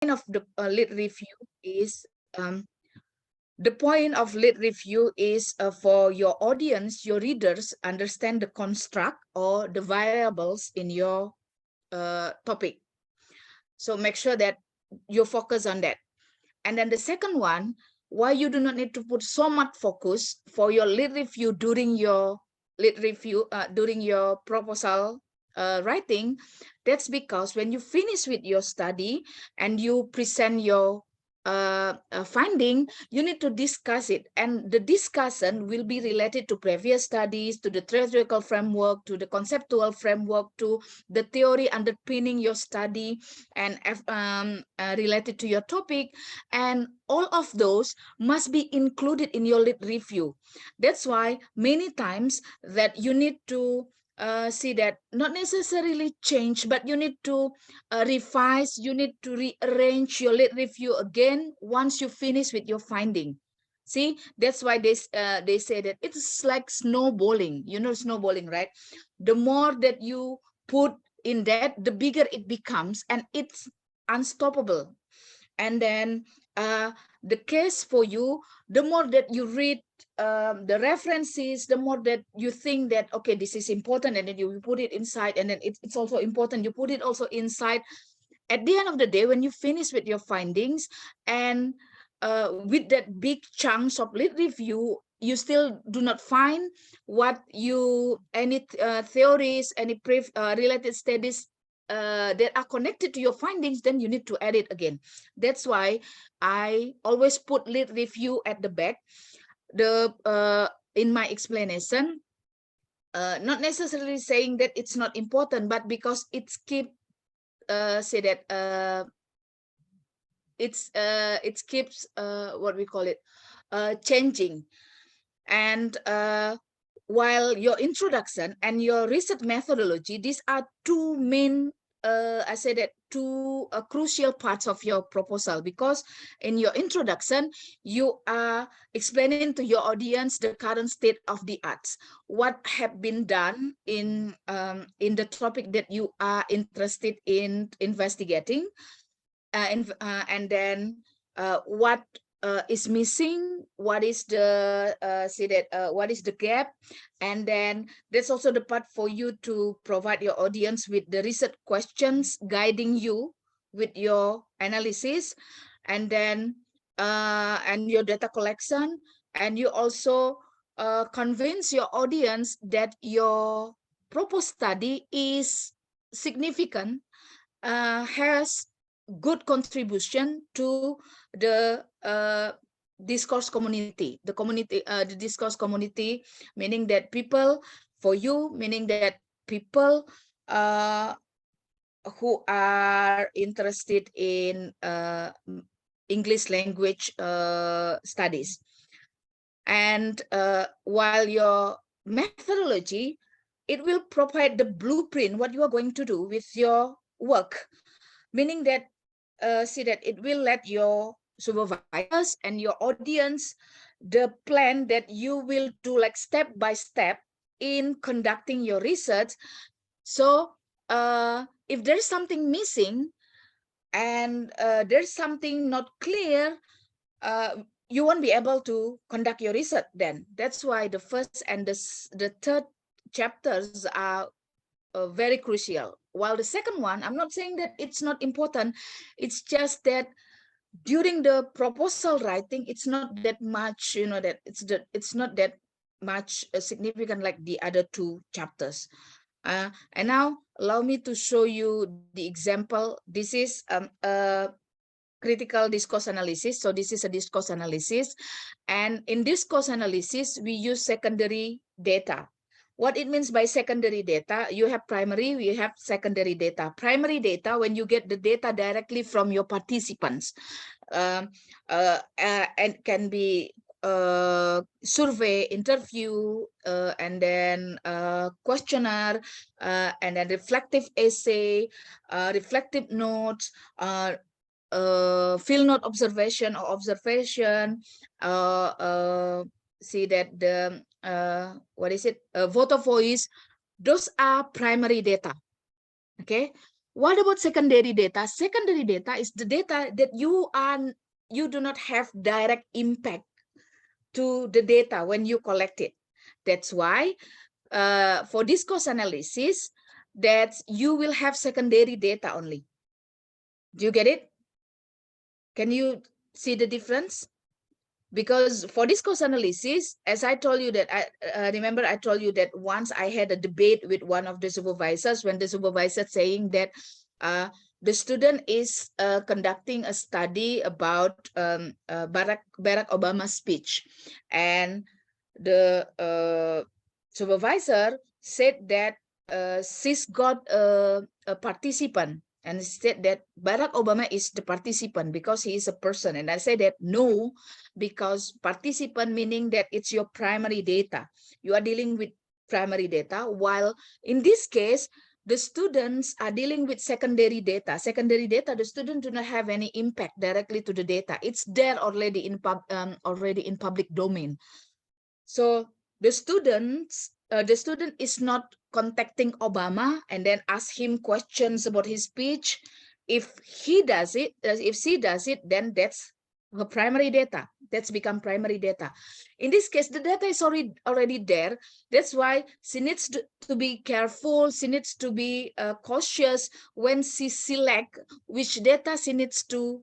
of the lit review is the point of lit review is for your audience, your readers, understand the construct or the variables in your topic. So make sure that you focus on that. And then the second one, why you do not need to put so much focus for your lit review during your during your proposal writing. That's because when you finish with your study and you present your finding, you need to discuss it, and the discussion will be related to previous studies, to the theoretical framework, to the conceptual framework, to the theory underpinning your study, and related to your topic, and all of those must be included in your lit review. That's why many times that you need to see that not necessarily change, but you need to revise, you need to rearrange your lit review again once you finish with your finding. See, that's why they say that it's like snowballing. You know snowballing, right? The more that you put in that, the bigger it becomes, and it's unstoppable. And then the case for you, the more that you read the references, the more that you think that, okay, this is important, and then you put it inside, and then it's also important, you put it also inside. At the end of the day, when you finish with your findings, and with that big chunks of lit review, you still do not find what you any theories, any related studies that are connected to your findings, then you need to add it again. That's why I always put lit review at the back, the in my explanation, not necessarily saying that it's not important, but because it's keep say that it keeps what we call it changing. And while your introduction and your research methodology, these are two main I say that two crucial parts of your proposal, because in your introduction you are explaining to your audience the current state of the arts, what have been done in the topic that you are interested in investigating, and then what is missing, what is the what is the gap. And then there's also the part for you to provide your audience with the research questions guiding you with your analysis, and then and your data collection. And you also convince your audience that your proposed study is significant, has good contribution to the discourse community, the discourse community, meaning that people, for you, meaning that people uh, who are interested in English language studies. And while your methodology, it will provide the blueprint, what you are going to do with your work, meaning that see that it will let your supervisors and your audience the plan that you will do, like step by step in conducting your research. So if there's something missing, and there's something not clear, you won't be able to conduct your research then. That's why the first and the third chapters are very crucial. While the second one, I'm not saying that it's not important. It's just that during the proposal writing, it's not that much, that it's not that much significant like the other two chapters. And now allow me to show you the example. This is a critical discourse analysis. So this is a discourse analysis. And in discourse analysis, we use secondary data. What it means by secondary data, you have primary, we have secondary data. Primary data, when you get the data directly from your participants, and can be survey, interview, and then questionnaire, and then reflective essay, reflective notes, field note observation or observation, see that the what is it, voter voice. Those are primary data. Okay, What about secondary data? Secondary data is the data that you do not have direct impact to the data when you collect it. That's why for discourse analysis, that you will have secondary data only. Do you get it? Can you see the difference? Because for discourse analysis, as I told you that, I remember I told you that once I had a debate with one of the supervisors, when the supervisor saying that the student is conducting a study about Barack Obama's speech, and the supervisor said that she's got a participant, and said that Barack Obama is the participant because he is a person. And I said that no, because participant meaning that it's your primary data. You are dealing with primary data, while in this case, the students are dealing with secondary data. Secondary data, the student do not have any impact directly to the data. It's there already in public domain. So the student is not contacting Obama and then ask him questions about his speech. If he does it, if she does it, then that's her primary data. That's become primary data. In this case, the data is already there. That's why she needs to be careful. She needs to be cautious when she select which data she needs to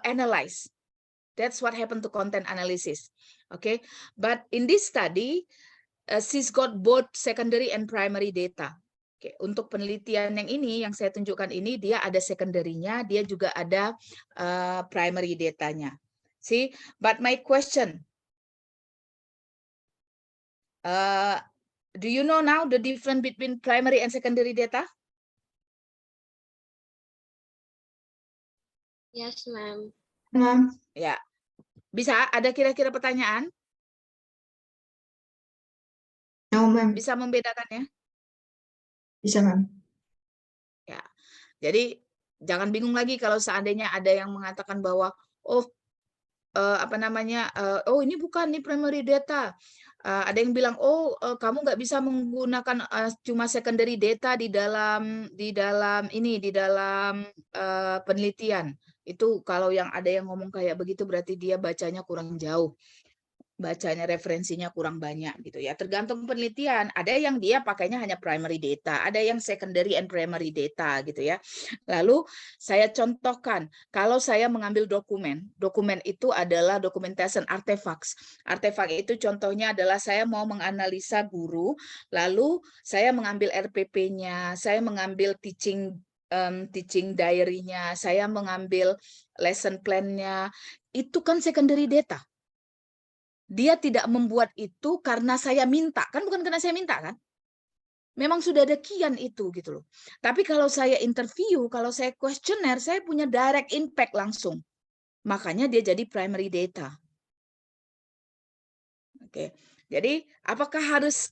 analyze. That's what happened to content analysis. Okay, but in this study, she's got both secondary and primary data. Oke, untuk penelitian yang ini, yang saya tunjukkan ini, dia ada secondary-nya, dia juga ada primary datanya. See, but my question, do you know now the difference between primary and secondary data? Yes, ma'am. Ya, bisa ada kira-kira pertanyaan? No, ma'am. Bisa membedakannya? Bisa, ma'am. Ya, jadi jangan bingung lagi kalau seandainya ada yang mengatakan bahwa oh oh ini bukan nih primary data. Ada yang bilang oh kamu nggak bisa menggunakan cuma secondary data di dalam penelitian. Itu kalau yang ada yang ngomong kayak begitu berarti dia bacanya kurang jauh. Bacanya referensinya kurang banyak gitu ya. Tergantung penelitian. Ada yang dia pakainya hanya primary data, ada yang secondary and primary data gitu ya. Lalu saya contohkan, kalau saya mengambil dokumen itu adalah documentation artifacts. Artefak itu contohnya adalah saya mau menganalisa guru, lalu saya mengambil RPP-nya, saya mengambil teaching diary-nya, saya mengambil lesson plan-nya. Itu kan secondary data. Dia tidak membuat itu karena saya minta, kan bukan karena saya minta kan? Memang sudah ada kian itu gitu loh. Tapi kalau saya interview, kalau saya questionnaire, saya punya direct impact langsung. Makanya dia jadi primary data. Oke. Jadi apakah harus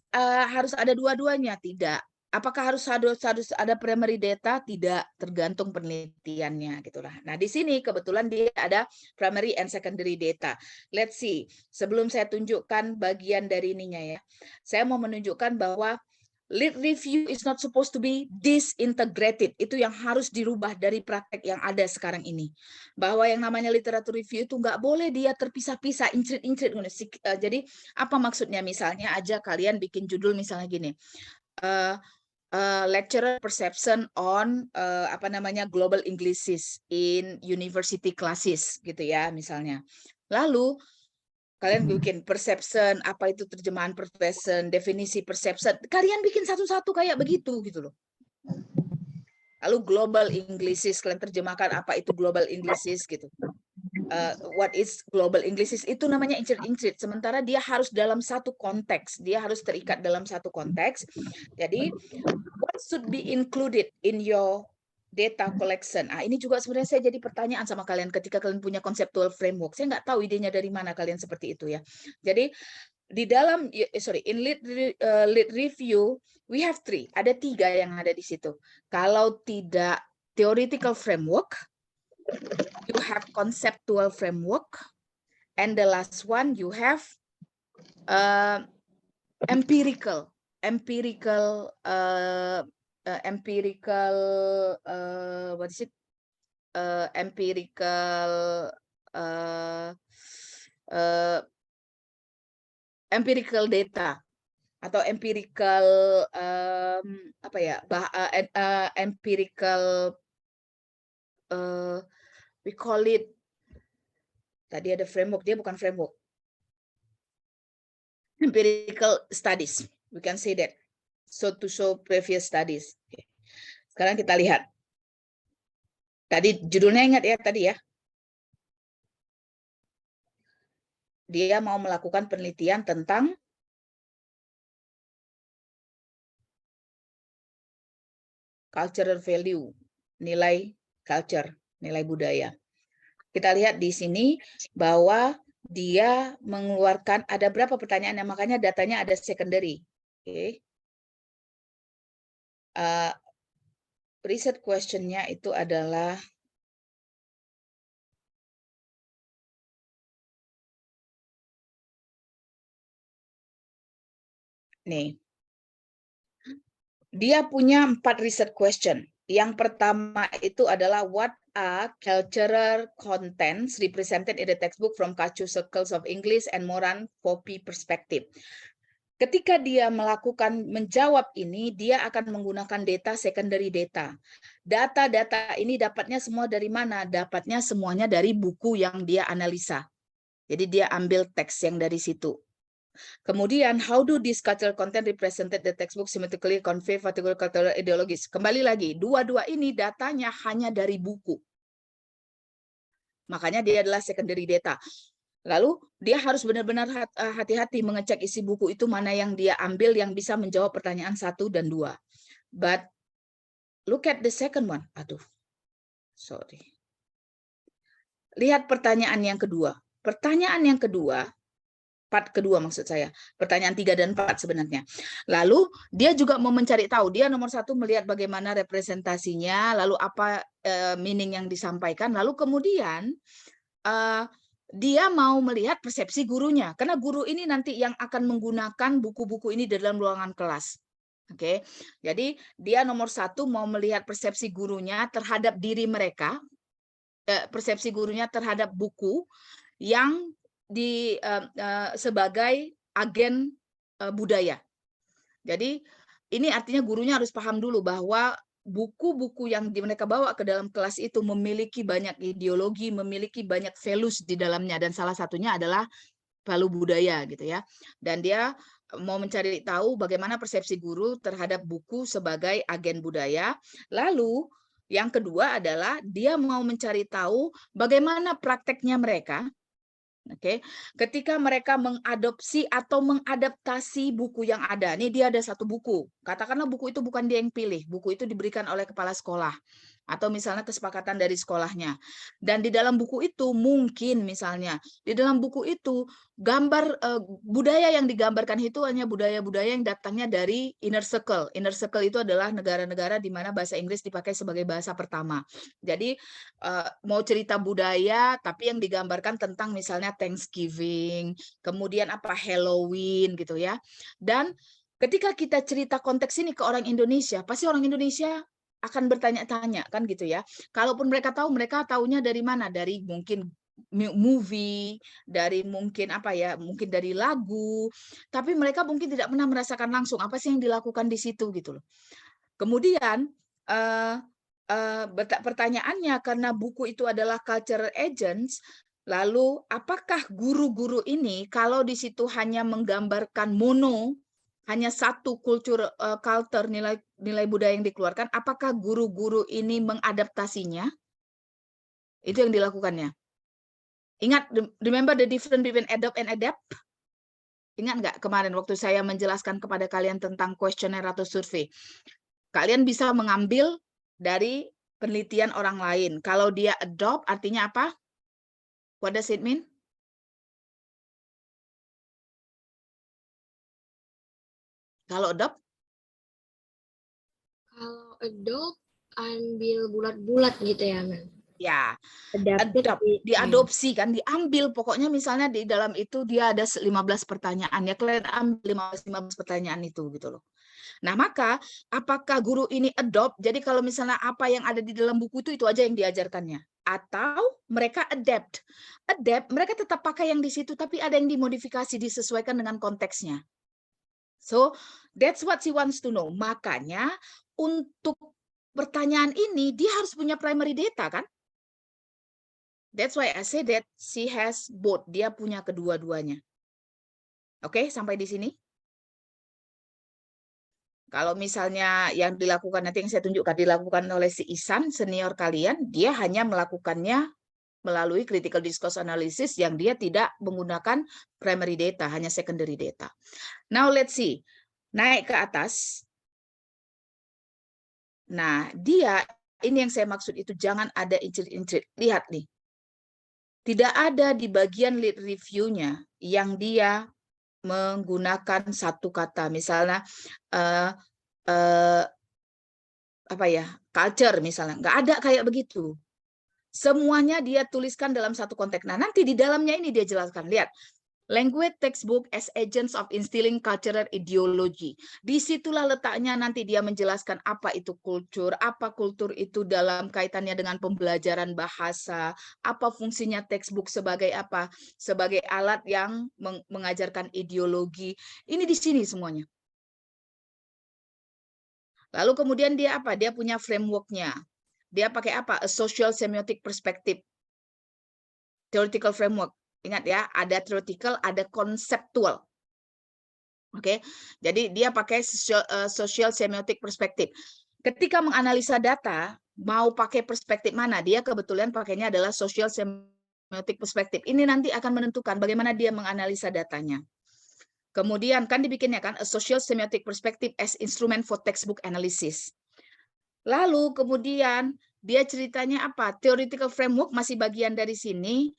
ada dua-duanya? Tidak. Apakah harus ada primary data? Tidak, tergantung penelitiannya gitulah. Nah, di sini kebetulan dia ada primary and secondary data. Let's see. Sebelum saya tunjukkan bagian dari ininya ya. Saya mau menunjukkan bahwa lit review is not supposed to be disintegrated. Itu yang harus dirubah dari praktek yang ada sekarang ini. Bahwa yang namanya literatur review itu nggak boleh dia terpisah-pisah, incrit-incrit. Jadi apa maksudnya? Misalnya aja kalian bikin judul misalnya gini. Lecturer perception on global Englishes in university classes gitu ya misalnya. Lalu kalian bikin perception, apa itu terjemahan perception, definisi perception. Kalian bikin satu-satu kayak begitu gitu loh. Lalu global Englishes, kalian terjemahkan apa itu global Englishes gitu. What is global Englishes, itu namanya incrit-incrit. Sementara dia harus dalam satu konteks, dia harus terikat dalam satu konteks. Jadi what should be included in your data collection? Ini juga sebenarnya saya jadi pertanyaan sama kalian ketika kalian punya conceptual framework. Saya nggak tahu idenya dari mana kalian seperti itu ya. Jadi di dalam in lit review we have 3. Ada 3 yang ada di situ. Kalau tidak theoretical framework, you have conceptual framework, and the last one you have empirical empirical what is it? Empirical data atau empirical apa ya? Empirical we call it, tadi ada framework, dia bukan framework. Empirical studies, we can say that. So to show previous studies. Okay. Sekarang kita lihat. Tadi judulnya ingat ya tadi ya. Dia mau melakukan penelitian tentang cultural value, nilai culture, nilai budaya. Kita lihat di sini bahwa dia mengeluarkan ada berapa pertanyaan, makanya datanya ada secondary. Okay. Riset question-nya itu adalah nih. Dia punya 4 riset question. Yang pertama itu adalah what are cultural contents represented in the textbook from Kacu Circles of English and Moran Copy Perspective. Ketika dia menjawab ini, dia akan menggunakan data secondary data. Data-data ini dapatnya semua dari mana? Dapatnya semuanya dari buku yang dia analisa. Jadi dia ambil teks yang dari situ. Kemudian, how do this cultural content represented the textbook symmetrically convey particular cultural ideologies? Kembali lagi, dua-dua ini datanya hanya dari buku. Makanya dia adalah secondary data. Lalu dia harus benar-benar hati-hati mengecek isi buku itu mana yang dia ambil yang bisa menjawab pertanyaan 1 dan 2. But look at the second one. Aduh, sorry. Lihat pertanyaan yang kedua. Pertanyaan yang kedua, part kedua maksud saya. Pertanyaan 3 dan 4 sebenarnya. Lalu dia juga mau mencari tahu. Dia nomor 1 melihat bagaimana representasinya, lalu apa meaning yang disampaikan. Lalu kemudian dia mau melihat persepsi gurunya. Karena guru ini nanti yang akan menggunakan buku-buku ini dalam ruangan kelas. Oke, jadi dia nomor 1 mau melihat persepsi gurunya terhadap diri mereka, persepsi gurunya terhadap buku yang sebagai agen budaya. Jadi ini artinya gurunya harus paham dulu bahwa buku-buku yang mereka bawa ke dalam kelas itu memiliki banyak ideologi, memiliki banyak values di dalamnya, dan salah satunya adalah value budaya gitu ya. Dan dia mau mencari tahu bagaimana persepsi guru terhadap buku sebagai agen budaya. Lalu yang kedua adalah dia mau mencari tahu bagaimana prakteknya mereka. Oke, ketika mereka mengadopsi atau mengadaptasi buku yang ada. Ini dia ada satu buku. Katakanlah buku itu bukan dia yang pilih. Buku itu diberikan oleh kepala sekolah. Atau misalnya kesepakatan dari sekolahnya. Dan di dalam buku itu mungkin misalnya, di dalam buku itu gambar budaya yang digambarkan itu hanya budaya-budaya yang datangnya dari inner circle. Inner circle itu adalah negara-negara di mana bahasa Inggris dipakai sebagai bahasa pertama. Jadi mau cerita budaya, tapi yang digambarkan tentang misalnya Thanksgiving, kemudian apa Halloween gitu ya. Dan ketika kita cerita konteks ini ke orang Indonesia, pasti orang Indonesia akan bertanya-tanya kan gitu ya. Kalaupun mereka tahu, mereka taunya dari mana? Dari mungkin movie, dari mungkin apa ya, mungkin dari lagu, tapi mereka mungkin tidak pernah merasakan langsung apa sih yang dilakukan di situ gitu loh. Kemudian pertanyaannya, karena buku itu adalah cultural agents, lalu apakah guru-guru ini kalau di situ hanya menggambarkan hanya satu culture nilai budaya yang dikeluarkan, apakah guru-guru ini mengadaptasinya? Itu yang dilakukannya. Ingat, remember the difference between adopt and adapt? Ingat nggak kemarin waktu saya menjelaskan kepada kalian tentang kuesioner atau survei? Kalian bisa mengambil dari penelitian orang lain. Kalau dia adopt, artinya apa? What does it mean? Kalau adopt? Kalau adopt, ambil bulat-bulat gitu ya, Ma'am? Ya, Adopt, diadopsi kan, diambil. Pokoknya misalnya di dalam itu dia ada 15 pertanyaan. Ya kalian ambil 15 pertanyaan itu gitu loh. Nah, maka apakah guru ini adopt? Jadi kalau misalnya apa yang ada di dalam buku itu aja yang diajarkannya. Atau mereka adapt. Adapt, mereka tetap pakai yang di situ, tapi ada yang dimodifikasi, disesuaikan dengan konteksnya. So, that's what she wants to know. Makanya, untuk pertanyaan ini, dia harus punya primary data, kan? That's why I say that she has both. Dia punya kedua-duanya. Oke, sampai di sini. Kalau misalnya yang dilakukan, nanti yang saya tunjukkan, dilakukan oleh si Ihsan, senior kalian, dia hanya melakukannya melalui critical discourse analysis yang dia tidak menggunakan primary data, hanya secondary data. Now let's see. Naik ke atas. Nah, dia, ini yang saya maksud itu, jangan ada incrit-incrit. Lihat nih. Tidak ada di bagian lead review-nya yang dia menggunakan satu kata, misalnya apa ya, culture misalnya, nggak ada kayak begitu. Semuanya dia tuliskan dalam satu konteks. Nah, nanti di dalamnya ini dia jelaskan. Lihat, language textbook as agents of instilling cultural ideology. Disitulah letaknya nanti dia menjelaskan apa itu kultur, apa kultur itu dalam kaitannya dengan pembelajaran bahasa, apa fungsinya textbook sebagai apa, sebagai alat yang mengajarkan ideologi. Ini di sini semuanya. Lalu kemudian dia apa? Dia punya framework-nya. Dia pakai apa? A social semiotic perspective. Theoretical framework. Ingat ya, ada theoretical, ada konseptual. Oke, jadi dia pakai social semiotic perspective. Ketika menganalisa data, mau pakai perspektif mana? Dia kebetulan pakainya adalah social semiotic perspective. Ini nanti akan menentukan bagaimana dia menganalisa datanya. Kemudian kan dibikinnya kan a social semiotic perspective as instrument for textbook analysis. Lalu kemudian dia ceritanya apa? Theoretical framework masih bagian dari sini.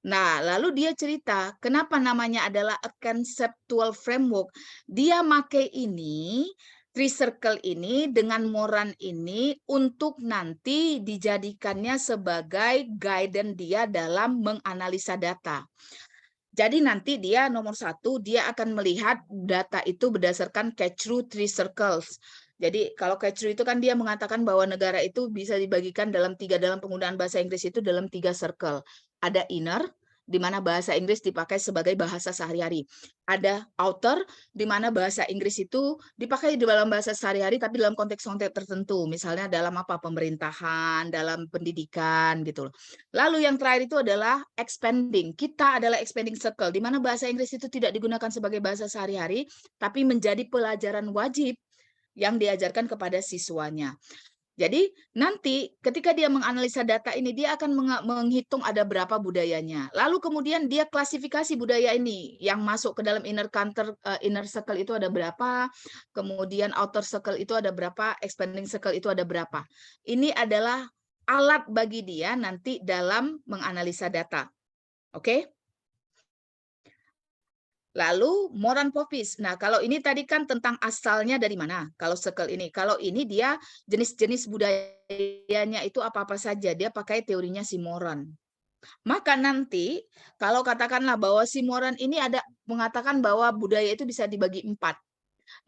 Nah, lalu dia cerita kenapa namanya adalah a conceptual framework. Dia pakai ini, three circle ini dengan Moran ini untuk nanti dijadikannya sebagai guidance dia dalam menganalisa data. Jadi nanti dia nomor 1, dia akan melihat data itu berdasarkan catch-through three circles. Jadi kalau catch-through itu kan dia mengatakan bahwa negara itu bisa dibagikan dalam penggunaan bahasa Inggris itu dalam 3 circle. Ada inner, di mana bahasa Inggris dipakai sebagai bahasa sehari-hari. Ada outer, di mana bahasa Inggris itu dipakai di dalam bahasa sehari-hari tapi dalam konteks-konteks tertentu. Misalnya dalam apa? Pemerintahan, dalam pendidikan gitu loh. Lalu yang terakhir itu adalah expanding. Kita adalah expanding circle, di mana bahasa Inggris itu tidak digunakan sebagai bahasa sehari-hari, tapi menjadi pelajaran wajib yang diajarkan kepada siswanya. Jadi nanti ketika dia menganalisa data ini, dia akan menghitung ada berapa budayanya. Lalu kemudian dia klasifikasi budaya ini yang masuk ke dalam inner circle itu ada berapa, kemudian outer circle itu ada berapa, expanding circle itu ada berapa. Ini adalah alat bagi dia nanti dalam menganalisa data. Oke? Lalu Moran Popis. Nah, kalau ini tadi kan tentang asalnya dari mana? Kalau circle ini. Kalau ini dia jenis-jenis budayanya itu apa-apa saja. Dia pakai teorinya si Moran. Maka nanti kalau katakanlah bahwa si Moran ini ada mengatakan bahwa budaya itu bisa dibagi 4.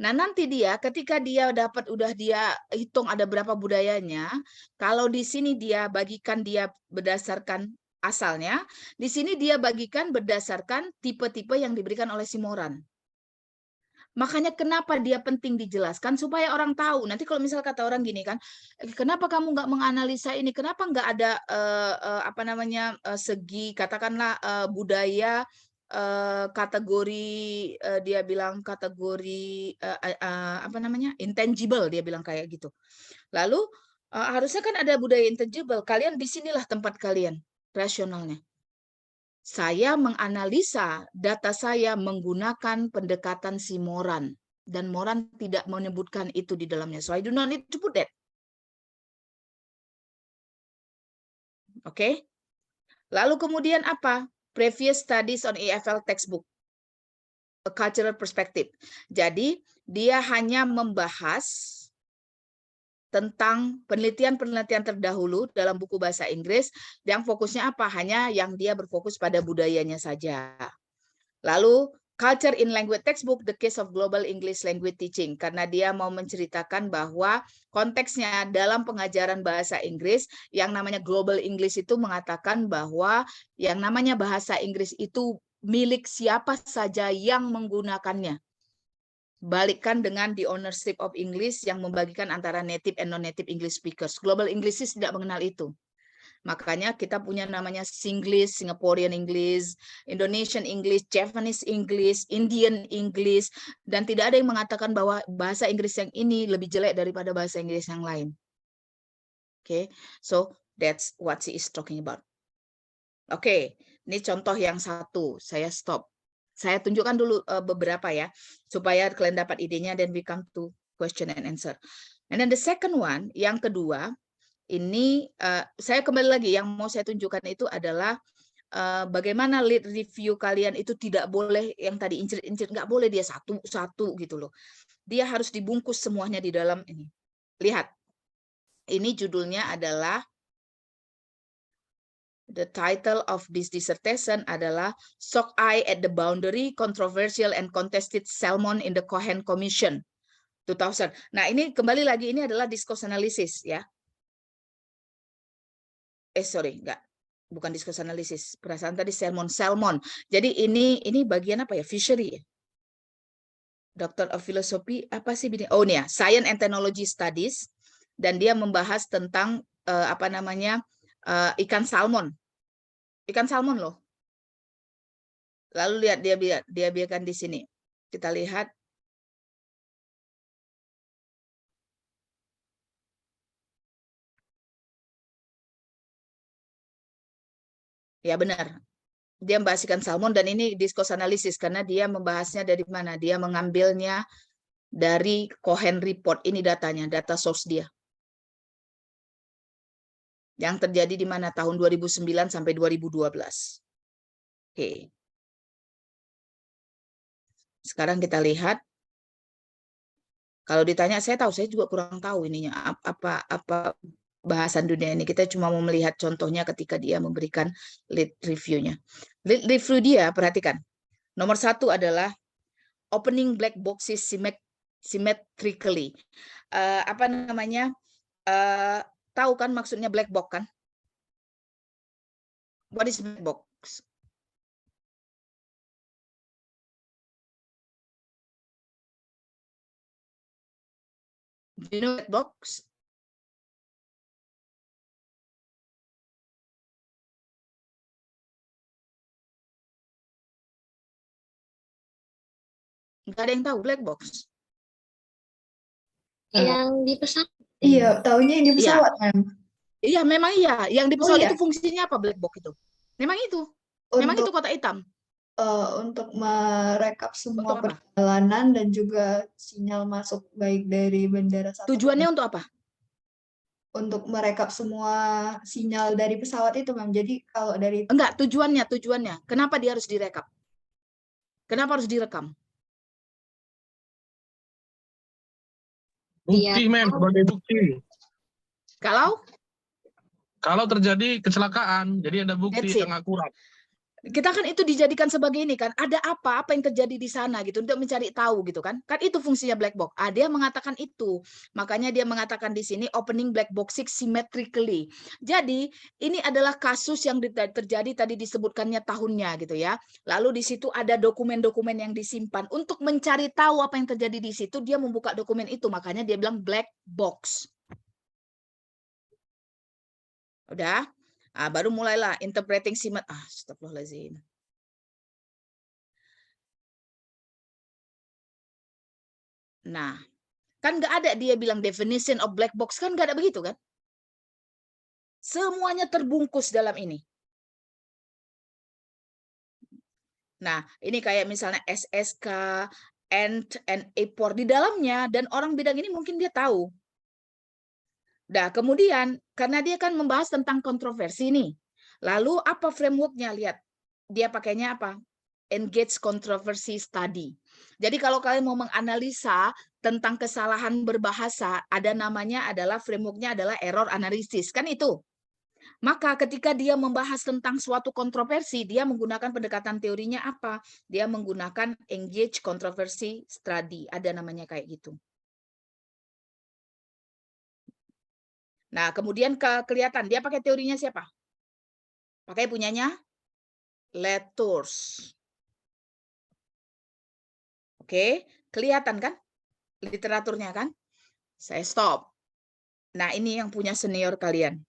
Nah, nanti dia ketika dia udah dia hitung ada berapa budayanya, kalau di sini dia bagikan dia berdasarkan asalnya, di sini dia bagikan berdasarkan tipe-tipe yang diberikan oleh si Moran. Makanya kenapa dia penting dijelaskan supaya orang tahu. Nanti kalau misal kata orang gini kan, kenapa kamu nggak menganalisa ini? Kenapa nggak ada segi katakanlah budaya kategori dia bilang kategori intangible, dia bilang kayak gitu. Lalu harusnya kan ada budaya intangible. Kalian disinilah tempat kalian rasionalnya. Saya menganalisa data saya menggunakan pendekatan si Moran. Dan Moran tidak menyebutkan itu di dalamnya. So I do not need to put that. Oke. Lalu kemudian apa? Previous studies on EFL textbook. A cultural perspective. Jadi dia hanya membahas tentang penelitian-penelitian terdahulu dalam buku bahasa Inggris yang fokusnya apa? Hanya yang dia berfokus pada budayanya saja. Lalu Culture in Language Textbook, the case of global English language teaching. Karena dia mau menceritakan bahwa konteksnya dalam pengajaran bahasa Inggris, yang namanya global English itu mengatakan bahwa yang namanya bahasa Inggris itu milik siapa saja yang menggunakannya. Balikkan dengan the ownership of English yang membagikan antara native and non-native English speakers. Global English tidak mengenal itu. Makanya kita punya namanya Singlish, Singaporean English, Indonesian English, Japanese English, Indian English, dan tidak ada yang mengatakan bahwa bahasa Inggris yang ini lebih jelek daripada bahasa Inggris yang lain. Oke, so that's what she is talking about. Oke, ini contoh yang satu, saya stop. Saya tunjukkan dulu beberapa ya, supaya kalian dapat idenya, then we come to question and answer. And then the second one, yang kedua, ini saya kembali lagi yang mau saya tunjukkan itu adalah bagaimana lead review kalian itu tidak boleh yang tadi incir-incir, nggak boleh dia satu-satu gitu loh. Dia harus dibungkus semuanya di dalam ini. Lihat, ini judulnya adalah, the title of this dissertation adalah Shock Eye at the Boundary, Controversial and Contested Salmon in the Cohen Commission 2000. Nah ini kembali lagi, ini adalah discourse analysis ya. Sorry, enggak, bukan discourse analysis. Perasaan tadi salmon. Jadi ini bagian apa ya? Fishery. Doctor of Philosophy apa sih? Oh nih ya, Science and Technology Studies, dan dia membahas tentang apa namanya ikan salmon. Ikan salmon loh. Lalu lihat dia biarkan di sini. Kita lihat. Ya benar, dia membahas ikan salmon, dan ini discourse analysis karena dia membahasnya dari mana? Dia mengambilnya dari Cohen Report. Ini datanya, data source dia. Yang terjadi di mana? Tahun 2009 sampai 2012. Oke. Sekarang kita lihat. Kalau ditanya, saya juga kurang tahu ininya apa bahasan dunia ini. Kita cuma mau melihat contohnya ketika dia memberikan lead review-nya. Lead review dia, perhatikan. Nomor 1 adalah opening black boxes symmetrically. Apa namanya? Tahu kan maksudnya black box kan? What is black box? Do you know black box? Nggak ada yang tahu black box. Yang di pesawat. Iya, taunya yang di pesawat, Mem. Iya, memang iya. Yang di pesawat iya. itu fungsinya apa black box itu? Memang itu. Memang itu kotak hitam. Untuk merekap semua Untuk apa? perjalanan dan juga sinyal masuk baik dari bandara satu. Tujuannya untuk apa? Untuk merekap semua sinyal dari pesawat itu, Mem. Jadi kalau dari Enggak, tujuannya. Kenapa dia harus direkap? Kenapa harus direkam? Bukti, Mem, sebagai bukti. Kalau terjadi kecelakaan, jadi ada bukti yang akurat. Kita kan itu dijadikan sebagai ini kan, ada apa yang terjadi di sana gitu, untuk mencari tahu gitu kan. Kan itu fungsinya black box. Dia mengatakan itu. Makanya dia mengatakan di sini opening black box symmetrically. Jadi ini adalah kasus yang terjadi tadi disebutkannya tahunnya gitu ya. Lalu di situ ada dokumen-dokumen yang disimpan. Untuk mencari tahu apa yang terjadi di situ, dia membuka dokumen itu. Makanya dia bilang black box. Udah? Baru mulailah interpreting astagfirullahaladzim. Nah, kan nggak ada dia bilang definition of black box, kan nggak ada begitu kan? Semuanya terbungkus dalam ini. Nah, ini kayak misalnya SSK, and A4 di dalamnya, dan orang bidang ini mungkin dia tahu. Nah, kemudian karena dia kan membahas tentang kontroversi nih. Lalu apa frameworknya? Lihat, dia pakainya apa? Engage controversy study. Jadi kalau kalian mau menganalisa tentang kesalahan berbahasa, ada namanya adalah frameworknya adalah error analysis, kan itu. Maka ketika dia membahas tentang suatu kontroversi, dia menggunakan pendekatan teorinya apa? Dia menggunakan engage controversy study, ada namanya kayak gitu. Nah, kemudian kelihatan dia pakai teorinya siapa? Pakai punyanya Letours. Oke, kelihatan kan literaturnya kan? Saya stop. Nah, ini yang punya senior kalian.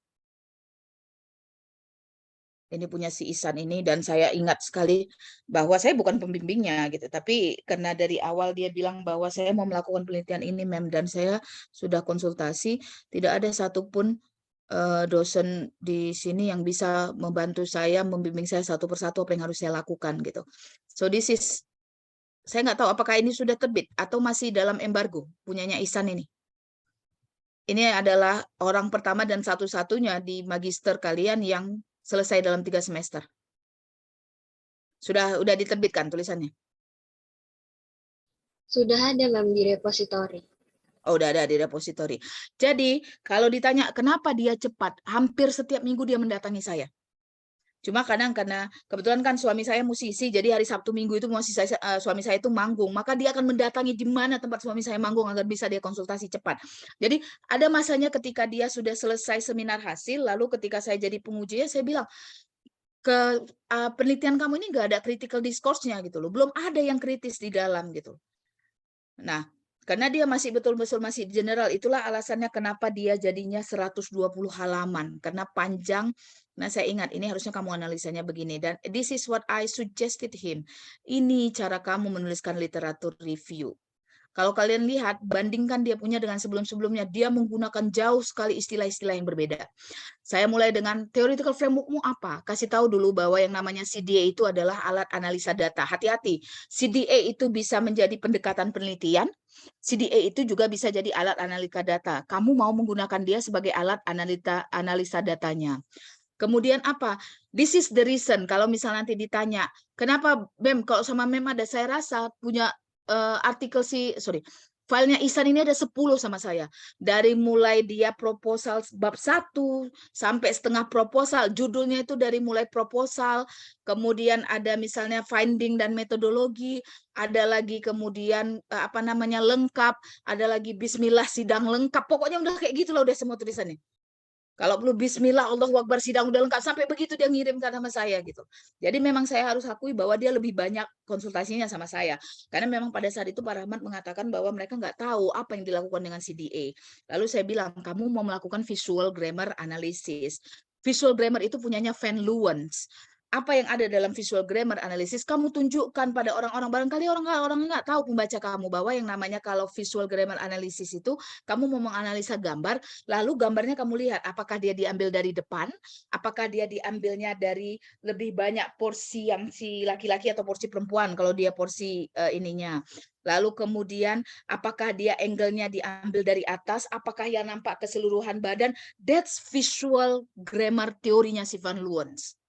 Ini punya si Ihsan ini, dan saya ingat sekali bahwa saya bukan pembimbingnya gitu, tapi karena dari awal dia bilang bahwa saya mau melakukan penelitian ini, Mem, dan saya sudah konsultasi, tidak ada satupun dosen di sini yang bisa membantu saya, membimbing saya satu persatu apa yang harus saya lakukan gitu. So this is, saya nggak tahu apakah ini sudah terbit atau masih dalam embargo punyanya Ihsan ini. Ini adalah orang pertama dan satu-satunya di magister kalian yang selesai dalam 3 semester. Sudah diterbitkan tulisannya? Sudah ada, Ma'am, di repositori. Oh, udah ada di repositori. Jadi, kalau ditanya kenapa dia cepat, hampir setiap minggu dia mendatangi saya. Cuma kadang karena kebetulan kan suami saya musisi, jadi hari Sabtu Minggu itu suami saya itu manggung, maka dia akan mendatangi di mana tempat suami saya manggung agar bisa dia konsultasi cepat. Jadi ada masanya ketika dia sudah selesai seminar hasil, lalu ketika saya jadi pengujinya, saya bilang, penelitian kamu ini nggak ada critical discourse-nya gitu loh, belum ada yang kritis di dalam gitu. Nah, karena dia masih betul-betul masih general, itulah alasannya kenapa dia jadinya 120 halaman, karena panjang. Nah, saya ingat ini harusnya kamu analisanya begini, dan this is what I suggested him. Ini cara kamu menuliskan literatur review. Kalau kalian lihat, bandingkan dia punya dengan sebelum-sebelumnya, dia menggunakan jauh sekali istilah-istilah yang berbeda. Saya mulai dengan theoretical framework-mu apa? Kasih tahu dulu bahwa yang namanya CDA itu adalah alat analisa data. Hati-hati, CDA itu bisa menjadi pendekatan penelitian, CDA itu juga bisa jadi alat analisa data. Kamu mau menggunakan dia sebagai alat analisa datanya. Kemudian apa? This is the reason. Kalau misalnya nanti ditanya, kenapa Mem, kalau sama Mem ada, saya rasa punya filenya Ihsan ini ada 10 sama saya. Dari mulai dia proposal bab 1 sampai setengah proposal, judulnya itu dari mulai proposal, kemudian ada misalnya finding dan metodologi, ada lagi kemudian lengkap, ada lagi bismillah sidang lengkap. Pokoknya udah kayak gitu loh udah semua tulisannya. Kalau perlu bismillah, Allahu Akbar, sidang udah lengkap, sampai begitu dia ngirimkan sama saya gitu. Jadi memang saya harus akui bahwa dia lebih banyak konsultasinya sama saya. Karena memang pada saat itu Pak Rahmat mengatakan bahwa mereka nggak tahu apa yang dilakukan dengan CDA. Lalu saya bilang, kamu mau melakukan visual grammar analysis. Visual grammar itu punyanya Van Leeuwenhoek. Apa yang ada dalam visual grammar analysis, kamu tunjukkan pada orang-orang. Barangkali orang nggak tahu pembaca kamu bahwa yang namanya kalau visual grammar analysis itu, kamu mau menganalisa gambar, lalu gambarnya kamu lihat apakah dia diambil dari depan, apakah dia diambilnya dari lebih banyak porsi yang si laki-laki atau porsi perempuan kalau dia porsi ininya. Lalu kemudian apakah dia angle-nya diambil dari atas, apakah yang nampak keseluruhan badan. That's visual grammar teorinya si Van Leeuwenhoek.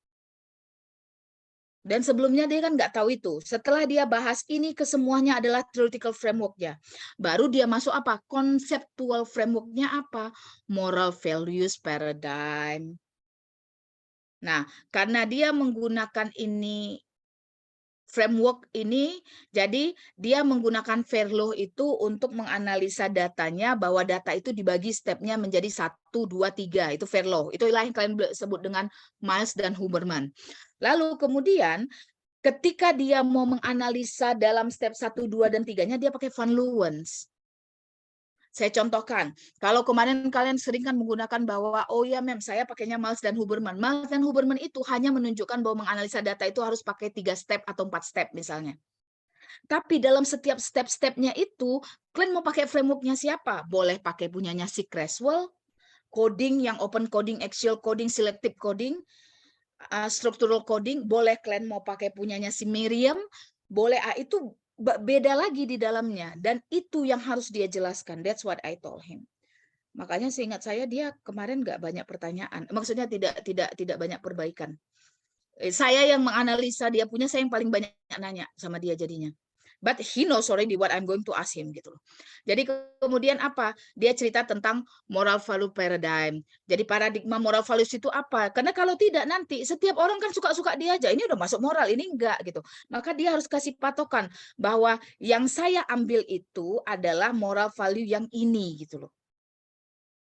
Dan sebelumnya dia kan nggak tahu itu. Setelah dia bahas ini kesemuanya adalah theoretical framework-nya. Baru dia masuk apa? Conceptual framework-nya apa? Moral values paradigm. Nah, karena dia menggunakan ini framework ini, jadi dia menggunakan Verloh itu untuk menganalisa datanya, bahwa data itu dibagi stepnya menjadi 1, 2, 3. Itu Verloh. Itulah yang kalian sebut dengan Miles dan Huberman. Lalu kemudian ketika dia mau menganalisa dalam step 1, 2, dan 3-nya, dia pakai Van Leeuwenhoek. Saya contohkan, kalau kemarin kalian sering kan menggunakan bahwa, oh ya Mem, saya pakainya Miles dan Huberman. Miles dan Huberman itu hanya menunjukkan bahwa menganalisa data itu harus pakai 3 step atau 4 step misalnya. Tapi dalam setiap step-stepnya itu, kalian mau pakai framework-nya siapa? Boleh pakai punyanya si Creswell, coding yang open coding, axial coding, selective coding, structural coding, boleh kalian mau pakai punyanya si Merriam, boleh, itu beda lagi di dalamnya, dan itu yang harus dia jelaskan. That's what I told him. Makanya seingat saya dia kemarin nggak banyak pertanyaan, maksudnya tidak banyak perbaikan. Saya yang menganalisa dia punya, saya yang paling banyak nanya sama dia jadinya. but he knows already what I'm going to ask him gitu loh. Jadi kemudian apa? Dia cerita tentang moral value paradigm. Jadi paradigma moral values itu apa? Karena kalau tidak nanti setiap orang kan suka-suka dia aja. Ini udah masuk moral, ini enggak gitu. Maka dia harus kasih patokan bahwa yang saya ambil itu adalah moral value yang ini gitu loh.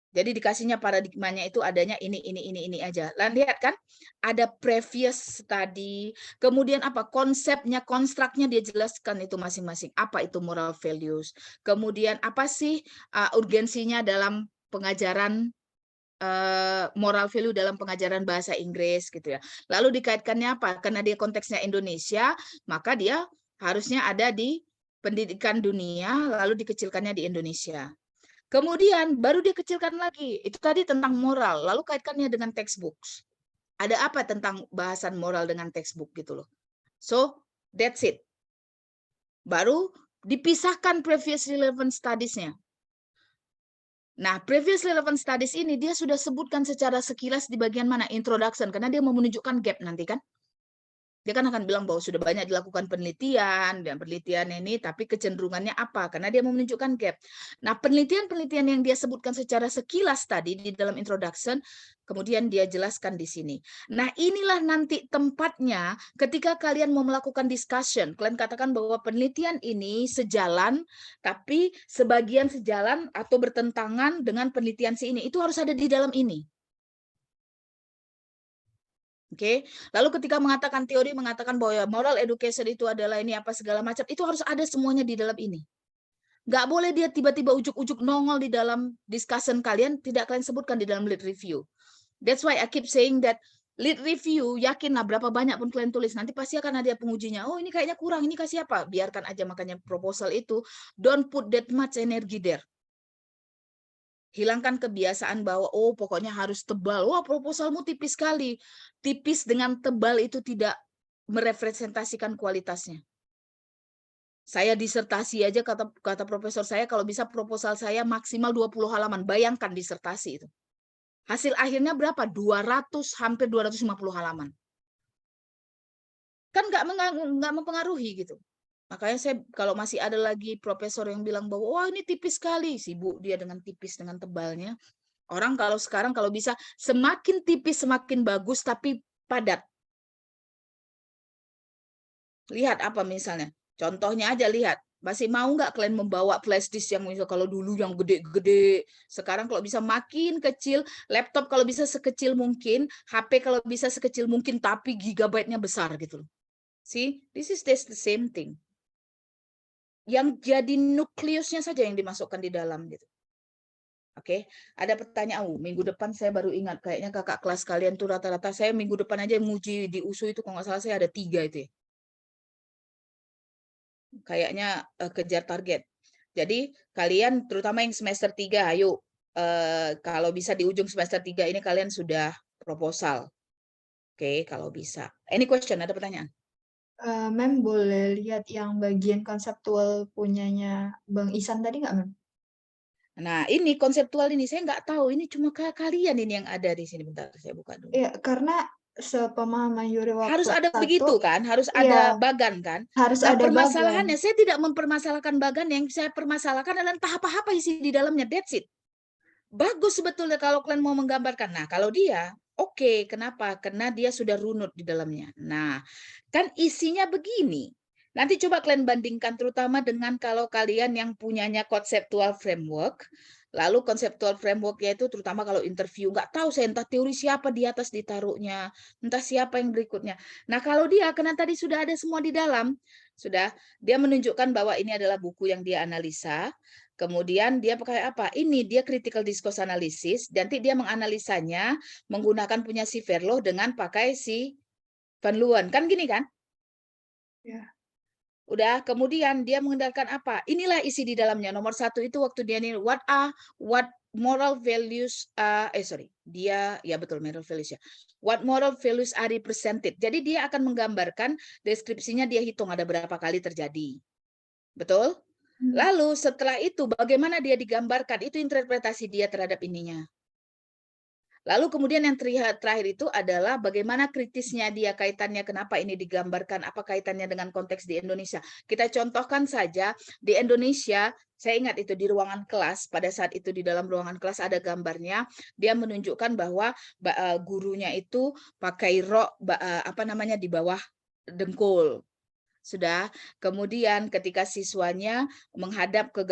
Jadi dikasihnya paradigmanya itu adanya ini aja. Lan lihat kan, ada previous study, kemudian apa konsepnya, konstruknya dia jelaskan itu masing-masing. Apa itu moral values? Kemudian apa sih urgensinya dalam pengajaran moral value dalam pengajaran bahasa Inggris gitu ya. Lalu dikaitkannya apa? Karena dia konteksnya Indonesia, maka dia harusnya ada di pendidikan dunia, lalu dikecilkannya di Indonesia. Kemudian baru dia kecilkan lagi. Itu tadi tentang moral. Lalu kaitkannya dengan textbooks. Ada apa tentang bahasan moral dengan textbook gitu loh. So, that's it. Baru dipisahkan previous relevant studies-nya. Nah, previous relevant studies ini dia sudah sebutkan secara sekilas di bagian mana? Introduction. Karena dia mau menunjukkan gap nanti kan. Dia kan akan bilang bahwa sudah banyak dilakukan penelitian, dan penelitian ini tapi kecenderungannya apa? Karena dia mau menunjukkan gap. Nah, penelitian-penelitian yang dia sebutkan secara sekilas tadi di dalam introduction, kemudian dia jelaskan di sini. Nah, inilah nanti tempatnya ketika kalian mau melakukan discussion. Kalian katakan bahwa penelitian ini sejalan, tapi sebagian sejalan atau bertentangan dengan penelitian si ini. Itu harus ada di dalam ini. Oke, lalu ketika mengatakan teori mengatakan bahwa moral education itu adalah ini apa segala macam, itu harus ada semuanya di dalam ini. Nggak boleh dia tiba-tiba ujuk-ujuk nongol di dalam discussion kalian, tidak kalian sebutkan di dalam lead review. That's why I keep saying that lead review, yakinlah berapa banyak pun kalian tulis, nanti pasti akan ada pengujinya. Oh ini kayaknya kurang, ini kasih apa? Biarkan aja, makanya proposal itu, don't put that much energy there. Hilangkan kebiasaan bahwa oh pokoknya harus tebal. Wah proposalmu tipis sekali. Tipis dengan tebal itu tidak merepresentasikan kualitasnya. Saya disertasi aja kata profesor saya kalau bisa proposal saya maksimal 20 halaman. Bayangkan disertasi itu. Hasil akhirnya berapa? 200 hampir 250 halaman. Kan nggak mempengaruhi gitu. Makanya saya kalau masih ada lagi profesor yang bilang bahwa wah ini tipis sekali, sibuk dia dengan tipis dengan tebalnya. Orang kalau sekarang kalau bisa semakin tipis semakin bagus tapi padat. Lihat apa misalnya? Contohnya aja lihat. Masih mau nggak kalian membawa flash disk yang misal kalau dulu yang gede-gede, sekarang kalau bisa makin kecil, laptop kalau bisa sekecil mungkin, HP kalau bisa sekecil mungkin tapi gigabyte-nya besar gitu loh. See, this is the same thing. Yang jadi nukleusnya saja yang dimasukkan di dalam gitu. Oke, ada pertanyaan. Minggu depan saya baru ingat, kayaknya kakak kelas kalian tuh rata-rata saya minggu depan aja nguji di USU itu kalau nggak salah saya ada 3 itu ya. Kayaknya kejar target. Jadi kalian terutama yang semester 3, ayo kalau bisa di ujung semester 3 ini kalian sudah proposal. Oke, kalau bisa. Any question? Ada pertanyaan? Mem boleh lihat yang bagian konseptual punyanya Bang Isan tadi nggak, Mem? Nah, ini konseptual ini saya nggak tahu. Ini cuma kalian ini yang ada di sini. Bentar, saya buka dulu. Iya, karena sepemahaman Yuri waktu Harus ada 1, begitu kan? Harus iya, ada bagan kan? harus Nah, ada permasalahannya bagan. saya tidak mempermasalahkan bagan, yang saya permasalahkan adalah entah apa-apa isi di dalamnya. That's it. Bagus sebetulnya kalau kalian mau menggambarkan. Nah, kalau dia, oke, kenapa? Karena dia sudah runut di dalamnya. Nah, kan isinya begini. Nanti coba kalian bandingkan terutama dengan kalau kalian yang punyanya conceptual framework. Lalu conceptual framework-nya itu terutama kalau interview, nggak tahu saya entah teori siapa di atas ditaruhnya, entah siapa yang berikutnya. Nah, kalau dia, karena tadi sudah ada semua di dalam, sudah dia menunjukkan bahwa ini adalah buku yang dia analisa. Kemudian dia pakai apa? Ini dia critical discourse analysis. Nanti dia menganalisanya menggunakan punya si Verloh dengan pakai si Van Leeuwen. Kan gini kan? Ya. Udah, kemudian dia mengendalikan apa? Inilah isi di dalamnya. Nomor 1 itu waktu dia nih, what moral values, dia, ya betul, moral values ya. What moral values are represented. Jadi dia akan menggambarkan, deskripsinya dia hitung ada berapa kali terjadi. Betul? Lalu setelah itu bagaimana dia digambarkan, itu interpretasi dia terhadap ininya. Lalu kemudian yang terakhir itu adalah bagaimana kritisnya dia, kaitannya kenapa ini digambarkan, apa kaitannya dengan konteks di Indonesia. Kita contohkan saja di Indonesia, saya ingat itu di ruangan kelas, pada saat itu di dalam ruangan kelas ada gambarnya, dia menunjukkan bahwa gurunya itu pakai rok apa namanya di bawah dengkul. Sudah. Kemudian ketika siswanya menghadap ke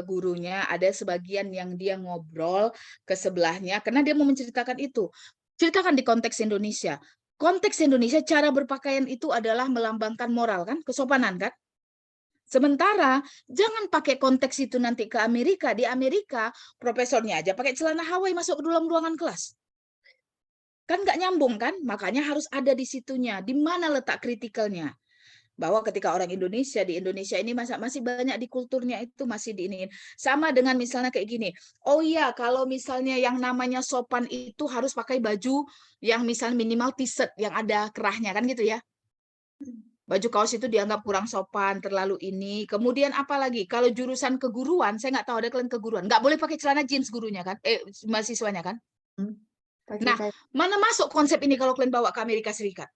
gurunya, ada sebagian yang dia ngobrol ke sebelahnya karena dia mau menceritakan itu. Ceritakan di konteks Indonesia. Konteks Indonesia cara berpakaian itu adalah melambangkan moral kan, kesopanan kan? Sementara jangan pakai konteks itu nanti ke Amerika. Di Amerika profesornya aja pakai celana Hawaii masuk ke dalam ruangan kelas. Kan nggak nyambung kan? Makanya harus ada di situnya. Di mana letak kritikalnya? Bahwa ketika orang Indonesia di Indonesia ini masih banyak di kulturnya itu masih diiniin. Sama dengan misalnya kayak gini. Oh iya, kalau misalnya yang namanya sopan itu harus pakai baju yang misalnya minimal t-shirt yang ada kerahnya kan gitu ya. Baju kaos itu dianggap kurang sopan, terlalu ini. Kemudian apa lagi? Kalau jurusan keguruan, saya nggak tahu ada kalian keguruan, nggak boleh pakai celana jeans gurunya kan? Mahasiswanya kan? Nah, mana masuk konsep ini kalau kalian bawa ke Amerika Serikat?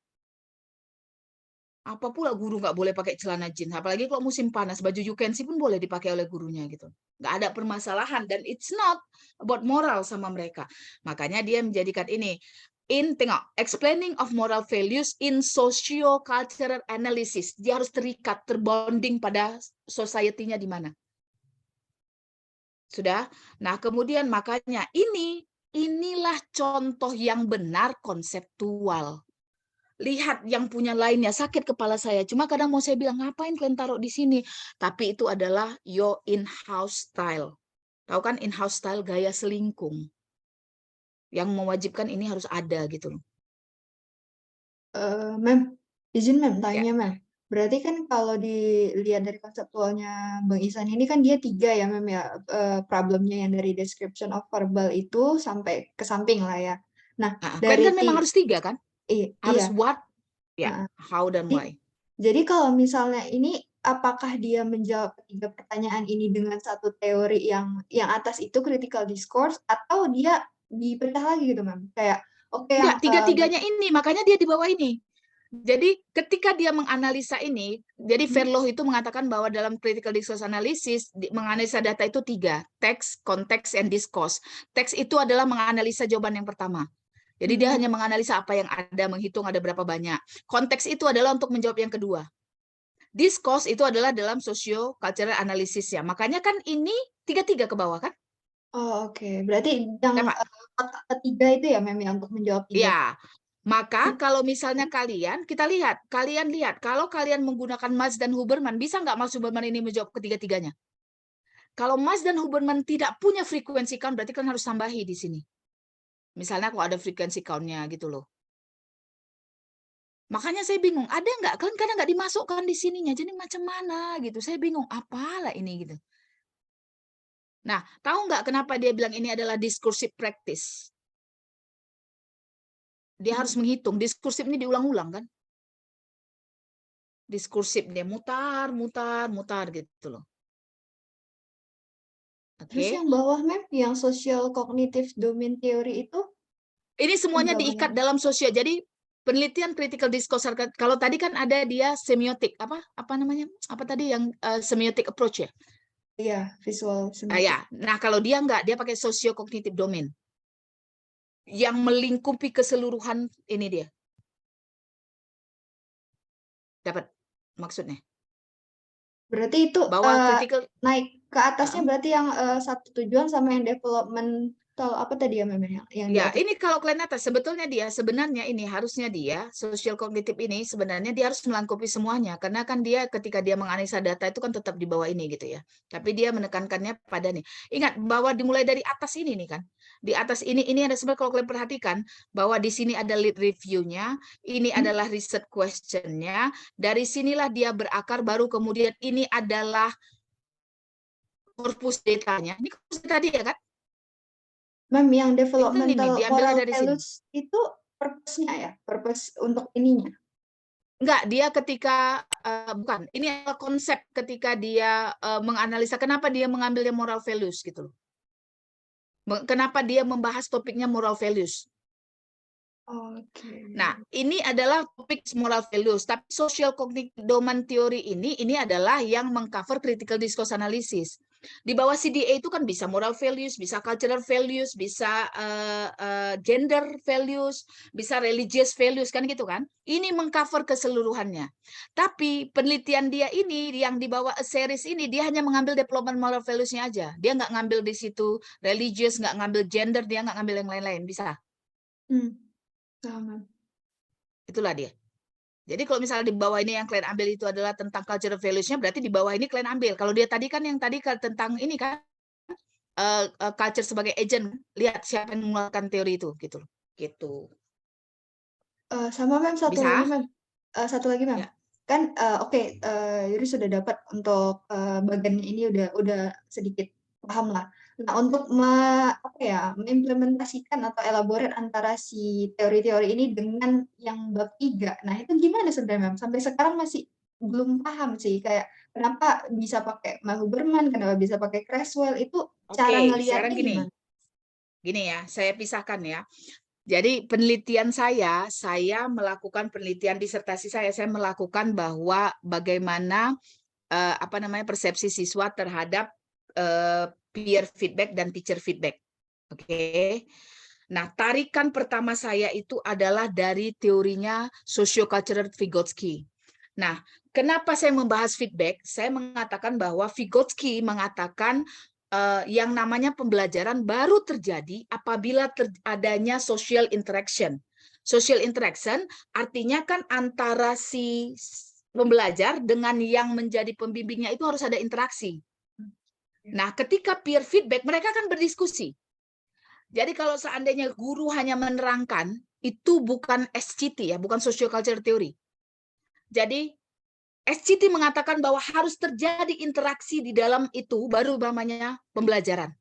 Apa pula guru nggak boleh pakai celana jeans, apalagi kalau musim panas baju UKNC pun boleh dipakai oleh gurunya gitu, nggak ada permasalahan dan it's not about moral sama mereka. Makanya dia menjadikan ini tengok explaining of moral values in socio-cultural analysis, dia harus terikat terbonding pada society-nya di mana. Sudah. Nah kemudian makanya inilah contoh yang benar konseptual. Lihat yang punya lainnya, sakit kepala saya. Cuma kadang mau saya bilang, ngapain kalian taruh di sini? Tapi itu adalah your in-house style. Tahu kan in-house style, gaya selingkung. Yang mewajibkan ini harus ada gitu loh. Mem, izin Mem, tanya Mem. Berarti kan kalau dilihat dari konseptualnya Bang Ihsan ini kan dia 3 ya Mem ya, problemnya yang dari description of verbal itu sampai ke samping lah ya. Nah, kalian kan memang harus 3 kan? Harus iya. what, how dan why. Jadi kalau misalnya ini, apakah dia menjawab 3 pertanyaan ini dengan satu teori yang atas itu critical discourse, atau dia dipecah lagi gitu Mem? Kayak oke yang tiga-tiganya ini, makanya dia di bawah ini. Jadi ketika dia menganalisa ini, jadi Verloh itu mengatakan bahwa dalam critical discourse analysis, menganalisa data itu 3, teks, konteks, and discourse. Teks itu adalah menganalisa jawaban yang pertama. Jadi dia hanya menganalisa apa yang ada, menghitung ada berapa banyak. Konteks itu adalah untuk menjawab yang kedua. Discourse itu adalah dalam socio-cultural analysis ya. Makanya kan ini 3-3 ke bawah kan? Oh oke, berarti yang ketiga itu ya Mem ya untuk menjawab 3. Ya, maka kalau misalnya kalian lihat kalau kalian menggunakan Mas dan Huberman, bisa nggak Mas Huberman ini menjawab ketiga-tiganya? Kalau Mas dan Huberman tidak punya frekuensi count, berarti kalian harus tambahi di sini. Misalnya kalau ada frekuensi count-nya gitu loh. Makanya saya bingung, ada nggak? Kalian kadang nggak dimasukkan di sininya, jadi macam mana gitu. Saya bingung, apalah ini gitu. Nah, tahu nggak kenapa dia bilang ini adalah discursive practice? Dia harus menghitung. Diskursif ini diulang-ulang kan? Diskursif dia mutar gitu loh. Terus yang bawah Mem, yang social cognitive domain theory itu? Ini semuanya diikat dalam sosial. Jadi penelitian critical discourse, kalau tadi kan ada dia semiotik, apa namanya? Apa tadi yang semiotic approach ya? Iya, visual semiotic. Nah, kalau dia enggak, dia pakai socio cognitive domain. Yang melingkupi keseluruhan ini dia. Dapat maksudnya? Berarti itu bahwa critical naik ke atasnya berarti yang satu tujuan sama yang development apa tadi ya Mem yang ya ini kalau kalian atas sebenarnya ini harusnya dia social cognitive ini sebenarnya dia harus melengkapi semuanya karena kan dia ketika dia menganalisa data itu kan tetap di bawah ini gitu ya, tapi dia menekankannya pada nih, ingat bahwa dimulai dari atas ini nih kan, di atas ini ada sebenarnya kalau kalian perhatikan bahwa di sini ada lead review-nya, ini adalah research question-nya, dari sinilah dia berakar, baru kemudian ini adalah corpus datanya, ini corpus tadi ya kan. Mem, yang developmental moral values itu purpose-nya ya? Purpose untuk ininya? Enggak, dia ketika, bukan, ini adalah konsep ketika dia menganalisa kenapa dia mengambilnya moral values gitu loh. Kenapa dia membahas topiknya moral values? Oke. Nah, ini adalah topik moral values, tapi social cognitive domain theory ini adalah yang mengcover critical discourse analysis. Di bawah CDA itu kan bisa moral values, bisa cultural values, bisa gender values, bisa religious values, kan gitu kan. Ini mengcover keseluruhannya. Tapi penelitian dia ini, yang di bawah a series ini, dia hanya mengambil development moral values-nya aja. Dia nggak ngambil di situ religious, nggak ngambil gender, dia nggak ngambil yang lain-lain. Bisa. Paham. Itulah dia. Jadi kalau misalnya di bawah ini yang kalian ambil itu adalah tentang cultural values-nya, berarti di bawah ini kalian ambil. Kalau dia tadi kan yang tadi tentang ini kan culture sebagai agent, lihat siapa yang mengeluarkan teori itu, gitu. Gitu. Sama Mem, satu Bisa? lagi Mem. Satu lagi Mem. Ya. Kan oke, Yuri sudah dapat untuk bagian ini udah sedikit paham lah. Nah, untuk mengimplementasikan atau elaborate antara si teori-teori ini dengan yang bab 3. Nah, itu gimana sebenarnya, Mem? Sampai sekarang masih belum paham sih, kayak kenapa bisa pakai Huberman, kenapa bisa pakai Creswell, itu cara Oke, ngelihatnya sekarang gini. gimana? Gini ya, saya pisahkan ya. Jadi penelitian saya melakukan penelitian disertasi saya melakukan bahwa bagaimana persepsi siswa terhadap peer feedback dan teacher feedback. Oke. Nah, tarikan pertama saya itu adalah dari teorinya sociocultural Vygotsky. Nah, kenapa saya membahas feedback? Saya mengatakan bahwa Vygotsky mengatakan yang namanya pembelajaran baru terjadi apabila adanya social interaction. Social interaction artinya kan antara si pembelajar dengan yang menjadi pembimbingnya itu harus ada interaksi. Nah, ketika peer feedback, mereka akan berdiskusi. Jadi kalau seandainya guru hanya menerangkan, itu bukan SCT ya, bukan sociocultural theory. Jadi SCT mengatakan bahwa harus terjadi interaksi di dalam itu, baru namanya pembelajaran.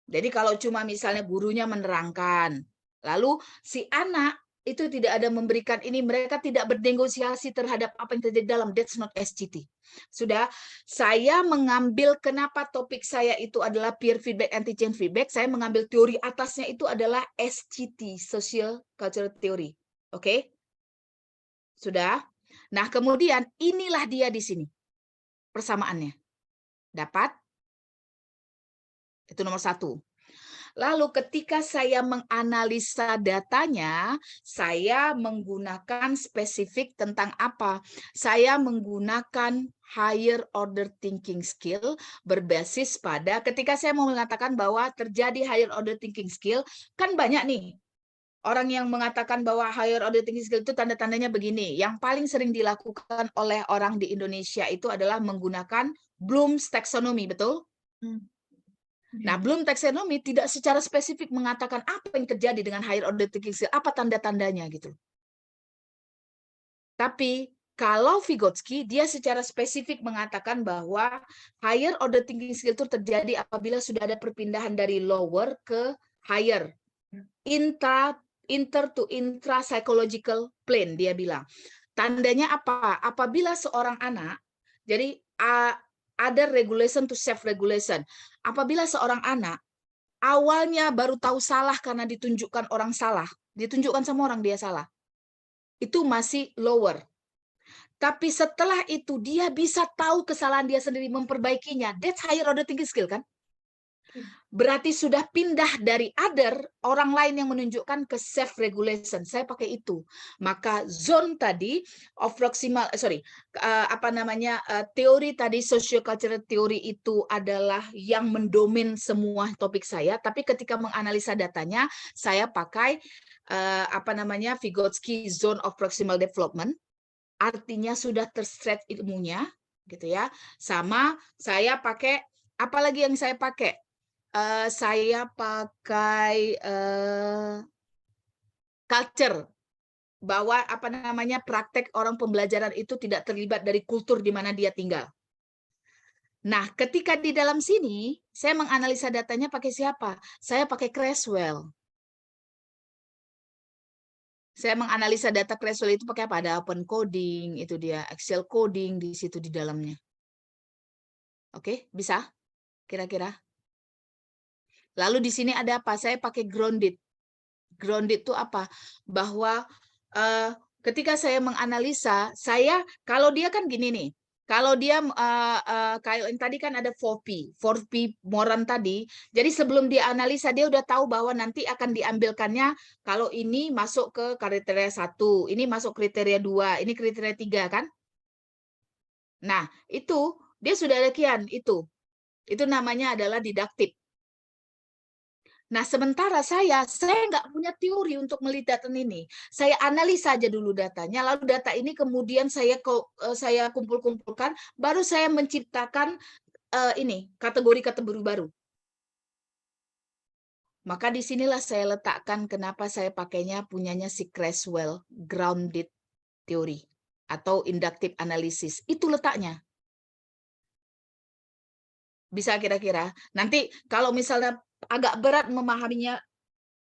Jadi kalau cuma misalnya gurunya menerangkan, lalu si anak itu tidak ada memberikan ini, mereka tidak bernegosiasi terhadap apa yang terjadi dalam, that's not SCT. Sudah, saya mengambil kenapa topik saya itu adalah peer feedback, anti-change feedback, saya mengambil teori atasnya itu adalah SCT, Social Cultural Theory. Oke? Sudah? Nah, kemudian inilah dia di sini persamaannya. Dapat? Itu nomor 1. Lalu ketika saya menganalisa datanya, saya menggunakan spesifik tentang apa? Saya menggunakan higher order thinking skill berbasis pada, ketika saya mau mengatakan bahwa terjadi higher order thinking skill, kan banyak nih orang yang mengatakan bahwa higher order thinking skill itu tanda-tandanya begini. Yang paling sering dilakukan oleh orang di Indonesia itu adalah menggunakan Bloom's taxonomy, betul? Nah, Bloom taxonomy tidak secara spesifik mengatakan apa yang terjadi dengan higher order thinking skill, apa tanda-tandanya gitu. Tapi kalau Vygotsky, dia secara spesifik mengatakan bahwa higher order thinking skill itu terjadi apabila sudah ada perpindahan dari lower ke higher. Inter to intra psychological plane, dia bilang. Tandanya apa? Apabila seorang anak, jadi ada regulation to self-regulation. Apabila seorang anak awalnya baru tahu salah karena ditunjukkan orang salah, ditunjukkan sama orang dia salah, itu masih lower. Tapi setelah itu dia bisa tahu kesalahan dia sendiri, memperbaikinya. That's higher order thinking skill kan? Berarti sudah pindah dari other, orang lain yang menunjukkan ke self regulation. Saya pakai itu. Maka zone tadi of proximal teori tadi sociocultural theory itu adalah yang mendomin semua topik saya, tapi ketika menganalisa datanya saya pakai Vygotsky zone of proximal development. Artinya sudah terstretch ilmunya gitu ya. Sama saya pakai apalagi yang saya pakai? Saya pakai culture, bahwa praktek orang pembelajaran itu tidak terlibat dari kultur di mana dia tinggal. Nah, ketika di dalam sini saya menganalisa datanya pakai siapa? Saya pakai Creswell. Saya menganalisa data Creswell itu pakai apa? Ada open coding, itu dia Excel coding di situ di dalamnya. Oke, bisa? Kira-kira? Lalu di sini ada apa? Saya pakai grounded. Grounded itu apa? Bahwa ketika saya menganalisa, kalau dia kan gini nih, kalau dia kayak yang tadi kan ada 4P Moran tadi. Jadi sebelum dia analisa dia udah tahu bahwa nanti akan diambilkannya kalau ini masuk ke kriteria 1, ini masuk kriteria 2, ini kriteria 3 kan? Nah, itu dia sudah ada kian itu. Itu namanya adalah didaktif. Nah, sementara saya nggak punya teori untuk melihat data ini. Saya analisa saja dulu datanya, lalu data ini kemudian saya kumpul-kumpulkan, baru saya menciptakan ini kategori-kategori baru. Maka disinilah saya letakkan kenapa saya pakainya punyanya si Creswell grounded theory atau inductive analysis. Itu letaknya. Bisa kira-kira. Nanti kalau misalnya agak berat memahaminya,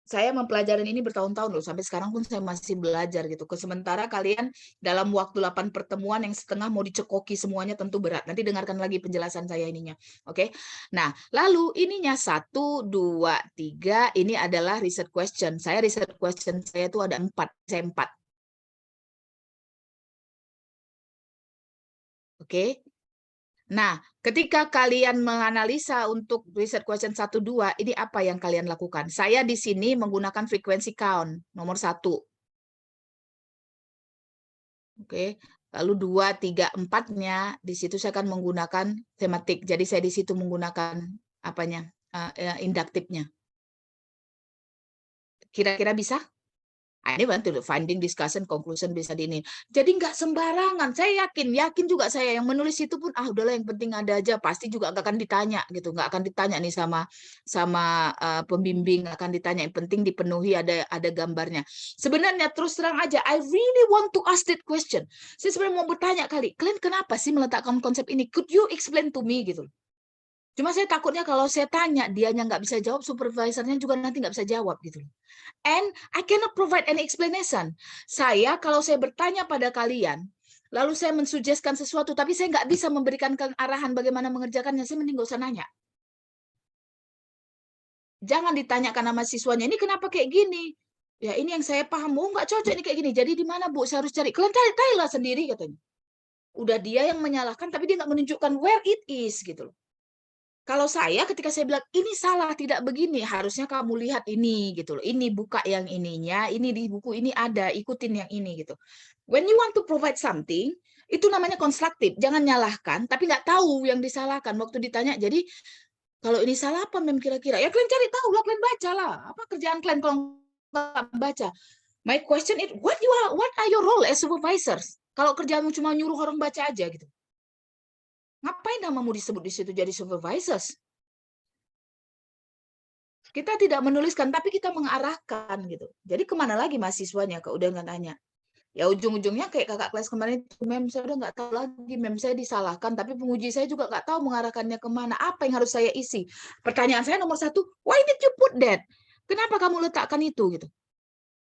saya mempelajari ini bertahun-tahun loh, sampai sekarang pun saya masih belajar gitu. Sementara kalian dalam waktu 8 pertemuan yang setengah mau dicekoki semuanya tentu berat. Nanti dengarkan lagi penjelasan saya ininya. Oke. Nah, lalu ininya 1, 2, 3, ini adalah research question. Research question saya itu ada 4, saya 4. Oke. Nah, ketika kalian menganalisa untuk research question 1, 2, ini apa yang kalian lakukan? Saya di sini menggunakan frequency count, nomor 1. Oke, lalu 2, 3, 4-nya, di situ saya akan menggunakan tematik. Jadi saya di situ menggunakan apanya? Induktifnya. Kira-kira bisa? Ini bantu finding, discussion, conclusion bisa di ini. Jadi nggak sembarangan. Saya yakin juga saya yang menulis itu pun udahlah yang penting ada aja. Pasti juga nggak akan ditanya gitu, nggak akan ditanya nih sama pembimbing, akan ditanya. Yang penting dipenuhi ada gambarnya. Sebenarnya terus terang aja, I really want to ask that question. Saya sebenarnya mau bertanya kalian kenapa sih meletakkan konsep ini? Could you explain to me gitu? Cuma saya takutnya kalau saya tanya, dianya nggak bisa jawab, supervisornya juga nanti nggak bisa jawab gitu. And I cannot provide any explanation. Kalau saya bertanya pada kalian, lalu saya mensuggestkan sesuatu, tapi saya nggak bisa memberikan arahan bagaimana mengerjakannya, saya mending nggak usah nanya. Jangan ditanyakan sama siswanya, ini kenapa kayak gini? Ya ini yang saya paham, nggak cocok ini kayak gini. Jadi di mana Bu, saya harus cari. Kalian cari lah sendiri katanya. Udah dia yang menyalahkan, tapi dia nggak menunjukkan where it is gitu loh. Kalau saya ketika saya bilang ini salah, tidak begini, harusnya kamu lihat ini gitu loh. Ini buka yang ininya, ini di buku ini ada, ikutin yang ini gitu. When you want to provide something, itu namanya konstruktif. Jangan nyalahkan, tapi nggak tahu yang disalahkan. Waktu ditanya, jadi kalau ini salah apa mem kira-kira? Ya kalian cari tahu lah, kalian baca lah. Apa kerjaan kalian kalau nggak baca? My question is, what are your role as supervisors? Kalau kerjaanmu cuma nyuruh orang baca aja gitu. Ngapain namamu disebut di situ jadi supervisors? Kita tidak menuliskan, tapi kita mengarahkan gitu. Jadi kemana lagi mahasiswanya? Udah nggak tanya. Ya ujung-ujungnya kayak kakak kelas kemarin, mem saya udah nggak tahu lagi, mem saya disalahkan, tapi penguji saya juga nggak tahu mengarahkannya kemana. Apa yang harus saya isi? Pertanyaan saya nomor 1, why did you put that? Kenapa kamu letakkan itu gitu?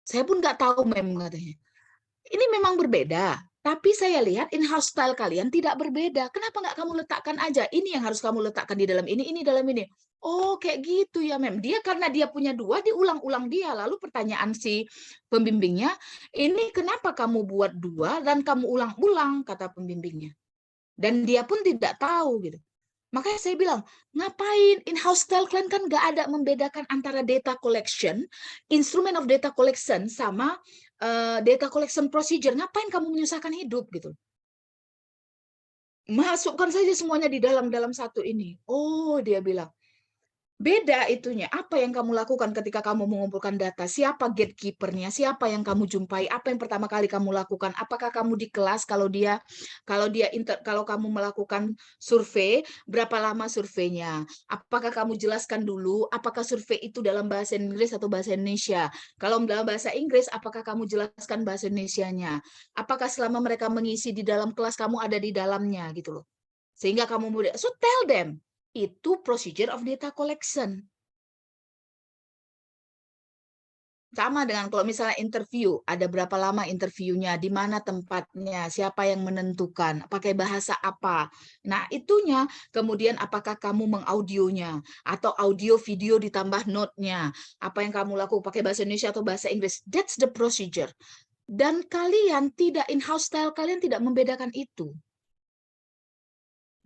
Saya pun nggak tahu, mem katanya. Ini memang berbeda, tapi saya lihat in-house style kalian tidak berbeda. Kenapa nggak kamu letakkan aja? Ini yang harus kamu letakkan di dalam ini dalam ini. Oh, kayak gitu ya, mem. Dia karena dia punya 2, diulang-ulang dia. Lalu pertanyaan si pembimbingnya, ini kenapa kamu buat 2 dan kamu ulang-ulang, kata pembimbingnya. Dan dia pun tidak tahu gitu. Makanya saya bilang, ngapain in-house style kalian kan nggak ada membedakan antara data collection, instrument of data collection, sama data collection procedure. Ngapain kamu menyusahkan hidup gitu? Masukkan saja semuanya di dalam satu ini. Oh, dia bilang. Beda itunya. Apa yang kamu lakukan ketika kamu mengumpulkan data? Siapa gatekeeper-nya? Siapa yang kamu jumpai? Apa yang pertama kali kamu lakukan? Apakah kamu di kelas kalau kamu melakukan survei, berapa lama surveinya? Apakah kamu jelaskan dulu apakah survei itu dalam bahasa Inggris atau bahasa Indonesia? Kalau dalam bahasa Inggris, apakah kamu jelaskan bahasa Indonesianya? Apakah selama mereka mengisi di dalam kelas kamu ada di dalamnya gitu loh. Sehingga kamu mudah. So tell them. Itu procedure of data collection. Sama dengan kalau misalnya interview, ada berapa lama interviewnya, di mana tempatnya, siapa yang menentukan, pakai bahasa apa. Nah, itunya. Kemudian apakah kamu mengaudionya, atau audio video ditambah note-nya. Apa yang kamu lakukan, pakai bahasa Indonesia atau bahasa Inggris. That's the procedure. Dan kalian tidak in-house style, kalian tidak membedakan itu.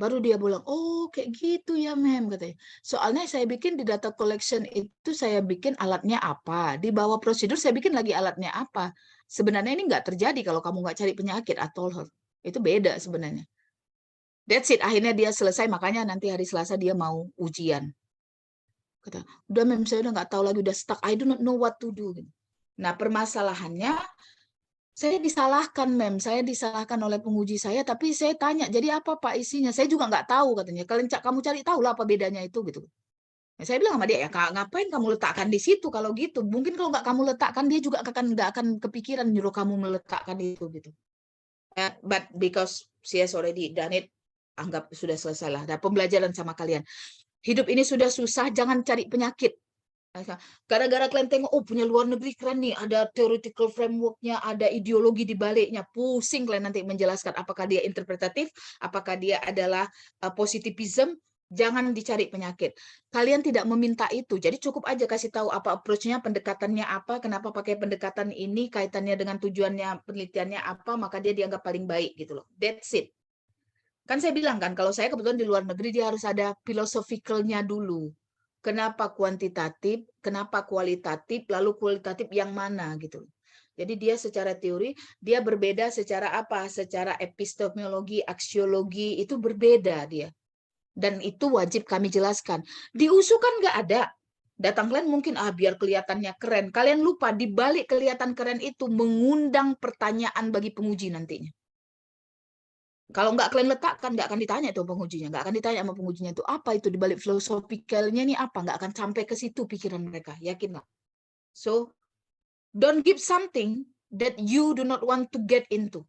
Baru dia bilang, oh kayak gitu ya mem, katanya. Soalnya saya bikin di data collection itu, saya bikin alatnya apa. Di bawah prosedur saya bikin lagi alatnya apa. Sebenarnya ini nggak terjadi kalau kamu nggak cari penyakit atau itu beda sebenarnya. That's it. Akhirnya dia selesai, makanya nanti hari Selasa dia mau ujian. Kata, udah mem, saya udah nggak tahu lagi, udah stuck. I do not know what to do. Nah permasalahannya, saya disalahkan, mem. Saya disalahkan oleh penguji saya, tapi saya tanya, jadi apa Pak isinya? Saya juga nggak tahu, katanya. Kalian kamu cari tahu lah apa bedanya itu, gitu. Nah, saya bilang sama dia, ya ngapain kamu letakkan di situ kalau gitu? Mungkin kalau nggak kamu letakkan, dia juga nggak akan kepikiran nyuruh kamu meletakkan itu, gitu. But because she has already done it, anggap sudah selesai lah. Nah, pembelajaran sama kalian. Hidup ini sudah susah, jangan cari penyakit. Gara-gara kalian tengok, oh punya luar negeri keren nih, ada theoretical framework-nya, ada ideologi di baliknya, pusing kalian nanti menjelaskan apakah dia interpretatif, apakah dia adalah positivism, jangan dicari penyakit. Kalian tidak meminta itu, jadi cukup aja kasih tahu apa approach-nya, pendekatannya apa, kenapa pakai pendekatan ini, kaitannya dengan tujuannya, penelitiannya apa, maka dia dianggap paling baik gitu loh. That's it. Kan saya bilang kan, kalau saya kebetulan di luar negeri, dia harus ada philosophical-nya dulu. Kenapa kuantitatif, kenapa kualitatif, lalu kualitatif yang mana gitu. Jadi dia secara teori, dia berbeda secara apa? Secara epistemologi, aksiologi, itu berbeda dia. Dan itu wajib kami jelaskan. Di USU kan nggak ada. Datang kalian mungkin, biar kelihatannya keren. Kalian lupa, di balik kelihatan keren itu mengundang pertanyaan bagi penguji nantinya. Kalau nggak kalian letakkan, nggak akan ditanya itu pengujinya, nggak akan ditanya sama pengujinya itu apa itu dibalik filosofikalnya ini apa, nggak akan sampai ke situ pikiran mereka, yakin nggak? So don't give something that you do not want to get into.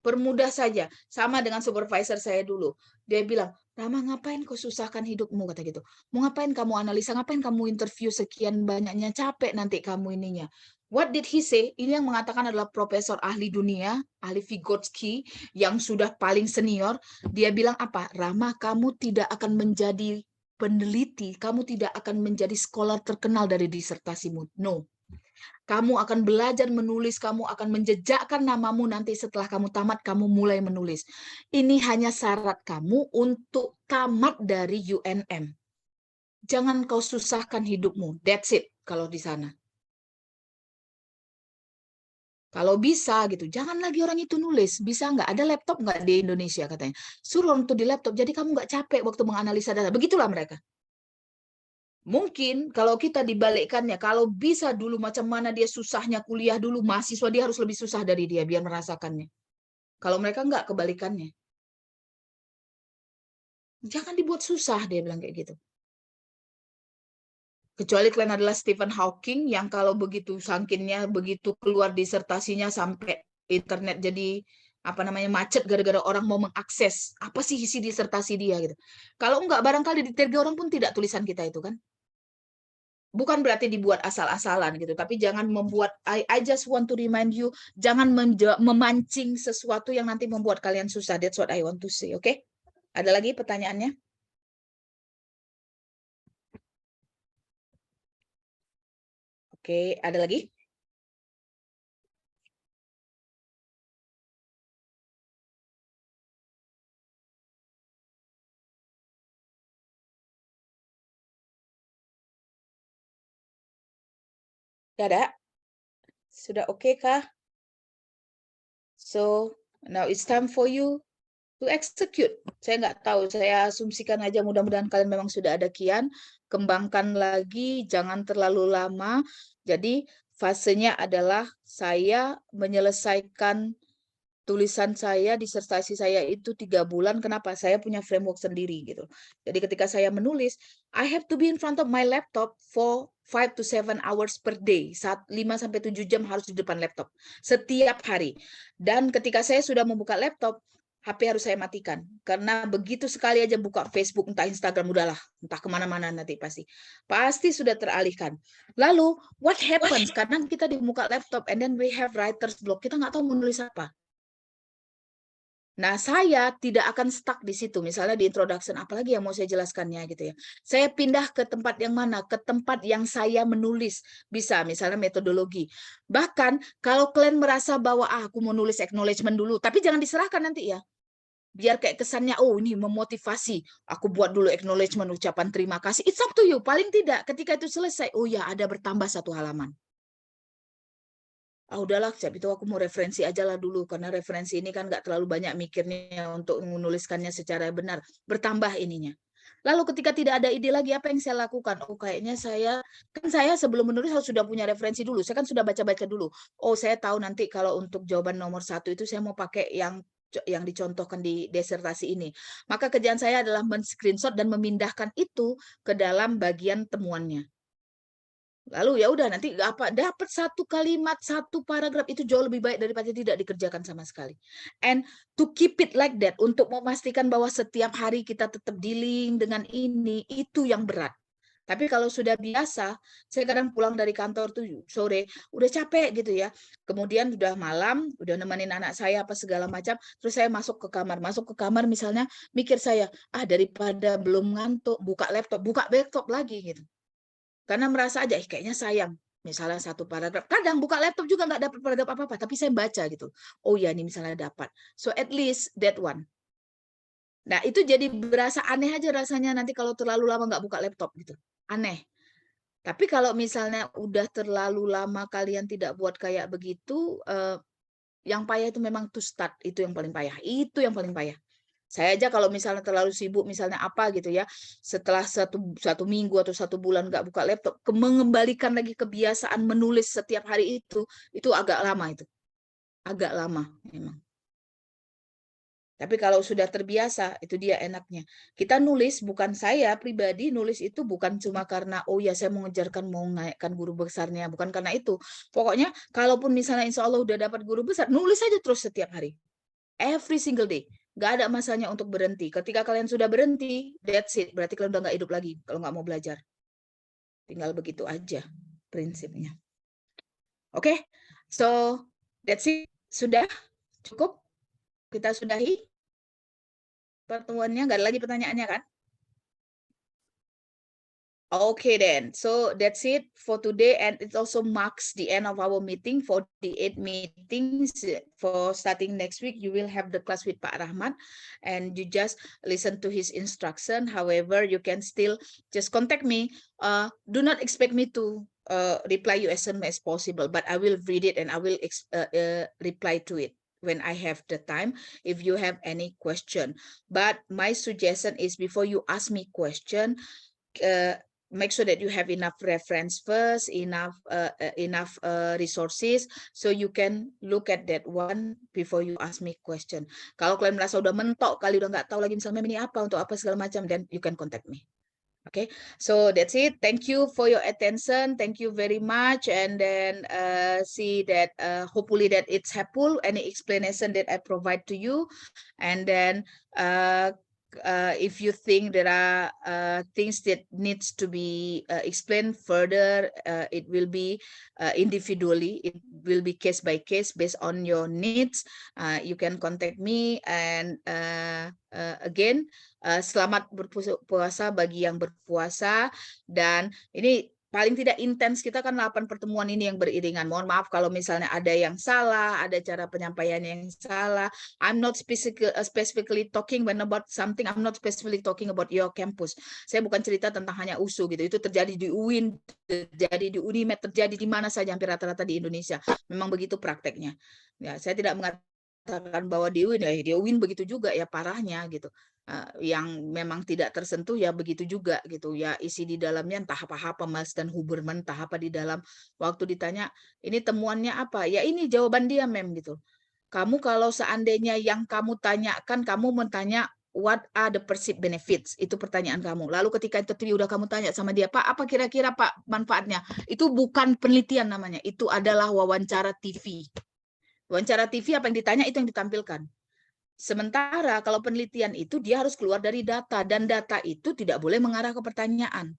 Permudah saja, sama dengan supervisor saya dulu. Dia bilang, Rama ngapain kau susahkan hidupmu, kata gitu. Mau ngapain kamu analisa, ngapain kamu interview sekian banyaknya, capek nanti kamu ininya. What did he say? Ini yang mengatakan adalah profesor ahli dunia, ahli Vygotsky, yang sudah paling senior. Dia bilang apa? Rama, kamu tidak akan menjadi peneliti, kamu tidak akan menjadi scholar terkenal dari disertasimu. No. Kamu akan belajar menulis, kamu akan menjejakkan namamu nanti setelah kamu tamat, kamu mulai menulis. Ini hanya syarat kamu untuk tamat dari UNM. Jangan kau susahkan hidupmu. That's it kalau di sana. Kalau bisa gitu, jangan lagi orang itu nulis. Bisa nggak? Ada laptop nggak di Indonesia katanya? Suruh untuk di laptop, jadi kamu nggak capek waktu menganalisa data. Begitulah mereka. Mungkin kalau kita dibalikkannya, kalau bisa dulu macam mana dia susahnya kuliah dulu, mahasiswa dia harus lebih susah dari dia biar merasakannya. Kalau mereka enggak, kebalikannya. Jangan dibuat susah, dia bilang kayak gitu. Kecuali kalian adalah Stephen Hawking yang kalau begitu sangkinnya, begitu keluar disertasinya sampai internet jadi apa namanya macet gara-gara orang mau mengakses apa sih isi disertasi dia gitu. Kalau enggak, barangkali ditergi orang pun tidak tulisan kita itu kan. Bukan berarti dibuat asal-asalan gitu, tapi jangan membuat, I just want to remind you, jangan memancing sesuatu yang nanti membuat kalian susah. That's what I want to say, oke? Okay? Ada lagi pertanyaannya? Oke, ada lagi? Tidak ada? Sudah oke kah? So, now it's time for you to execute. Saya nggak tahu, saya asumsikan aja mudah-mudahan kalian memang sudah ada kian. Kembangkan lagi, jangan terlalu lama. Jadi, fasenya adalah saya menyelesaikan tulisan saya, disertasi saya itu 3 bulan. Kenapa? Saya punya framework sendiri gitu. Jadi ketika saya menulis, I have to be in front of my laptop for 5 to 7 hours per day. 5-7 jam harus di depan laptop setiap hari. Dan ketika saya sudah membuka laptop, HP harus saya matikan karena begitu sekali aja buka Facebook entah Instagram udahlah entah kemana-mana nanti pasti sudah teralihkan. Lalu what happens kadang kita di muka laptop and then we have writer's block, kita nggak tahu menulis apa. Nah, saya tidak akan stuck di situ. Misalnya di introduction, apalagi yang mau saya jelaskannya gitu ya. Saya pindah ke tempat yang mana? Ke tempat yang saya menulis. Bisa, misalnya metodologi. Bahkan kalau kalian merasa bahwa aku mau nulis acknowledgement dulu, tapi jangan diserahkan nanti ya. Biar kayak kesannya, oh ini memotivasi. Aku buat dulu acknowledgement, ucapan terima kasih. It's up to you. Paling tidak, ketika itu selesai, oh ya ada bertambah 1 halaman. Udahlah, itu aku mau referensi aja lah dulu, karena referensi ini kan nggak terlalu banyak mikirnya untuk menuliskannya secara benar, bertambah ininya. Lalu ketika tidak ada ide lagi, apa yang saya lakukan? Oh, kayaknya saya sebelum menulis sudah punya referensi dulu, saya kan sudah baca-baca dulu. Oh, saya tahu nanti kalau untuk jawaban nomor 1 itu saya mau pakai yang dicontohkan di disertasi ini. Maka kerjaan saya adalah men-screenshot dan memindahkan itu ke dalam bagian temuannya. Lalu ya udah nanti dapat 1 kalimat, 1 paragraf itu jauh lebih baik daripada tidak dikerjakan sama sekali. And to keep it like that, untuk memastikan bahwa setiap hari kita tetap dealing dengan ini, itu yang berat. Tapi kalau sudah biasa, saya kadang pulang dari kantor tuh sore, udah capek gitu ya. Kemudian udah malam, udah nemenin anak saya apa segala macam, terus saya masuk ke kamar misalnya mikir saya, daripada belum ngantuk, buka laptop lagi gitu. Karena merasa aja, kayaknya sayang. Misalnya 1 paragraf. Kadang buka laptop juga nggak dapat paragraf apa-apa, tapi saya baca gitu. Oh ya, ini misalnya dapat. So at least that one. Nah, itu jadi berasa aneh aja rasanya nanti kalau terlalu lama nggak buka laptop gitu. Aneh. Tapi kalau misalnya udah terlalu lama kalian tidak buat kayak begitu, yang payah itu memang to start, itu yang paling payah. Itu yang paling payah. Saya aja kalau misalnya terlalu sibuk, misalnya apa gitu ya, setelah satu minggu atau 1 bulan nggak buka laptop, mengembalikan lagi kebiasaan menulis setiap hari itu agak lama itu. Agak lama memang. Tapi kalau sudah terbiasa, itu dia enaknya. Kita nulis, bukan saya pribadi, nulis itu bukan cuma karena, oh ya saya mau naikkan guru besarnya, bukan karena itu. Pokoknya, kalaupun misalnya insya Allah udah dapat guru besar, nulis aja terus setiap hari. Every single day. Nggak ada masanya untuk berhenti. Ketika kalian sudah berhenti, that's it. Berarti kalian udah nggak hidup lagi kalau nggak mau belajar. Tinggal begitu aja prinsipnya. Oke, so that's it. Sudah cukup? Kita sudahi pertemuannya. Nggak ada lagi pertanyaannya kan? Okay then, so that's it for today, and it also marks the end of our meeting. For the 8 meetings for starting next week, you will have the class with Pak Rahmat, and you just listen to his instruction. However, you can still just contact me. Do not expect me to reply you as soon as possible, but I will read it and I will reply to it when I have the time, if you have any question. But my suggestion is, before you ask me question, make sure that you have enough reference first, enough resources, so you can look at that one before you ask me question. Kalau kalian merasa udah mentok kali, udah nggak tahu lagi misalnya ini apa, untuk apa segala macam, then you can contact me. Okay, so that's it. Thank you for your attention. Thank you very much, and then see that hopefully that it's helpful, any explanation that I provide to you, and then if you think there are things that needs to be explained further, it will be individually, it will be case by case based on your needs. You can contact me, and again, selamat berpuasa bagi yang berpuasa. Dan ini paling tidak intens kita kan 8 pertemuan ini yang beriringan. Mohon maaf kalau misalnya ada yang salah, ada cara penyampaian yang salah. I'm not specifically talking when about something. I'm not specifically talking about your campus. Saya bukan cerita tentang hanya USU gitu. Itu terjadi di UIN, terjadi di UNIMED, terjadi di mana saja hampir rata-rata di Indonesia. Memang begitu prakteknya. Ya, saya tidak mengatakan bahwa di UIN begitu juga ya parahnya gitu. Yang memang tidak tersentuh ya begitu juga gitu ya, isi di dalamnya entah apa Mas dan Huberman, entah apa di dalam. Waktu ditanya ini temuannya apa, ya ini jawaban dia mem gitu. Kamu kalau seandainya yang kamu tanyakan, kamu mentanya what are the perceived benefits, itu pertanyaan kamu. Lalu ketika itu udah kamu tanya sama dia, Pak apa kira-kira Pak manfaatnya, itu bukan penelitian namanya, itu adalah wawancara TV. Wawancara TV apa yang ditanya itu yang ditampilkan. Sementara kalau penelitian itu dia harus keluar dari data, dan data itu tidak boleh mengarah ke pertanyaan.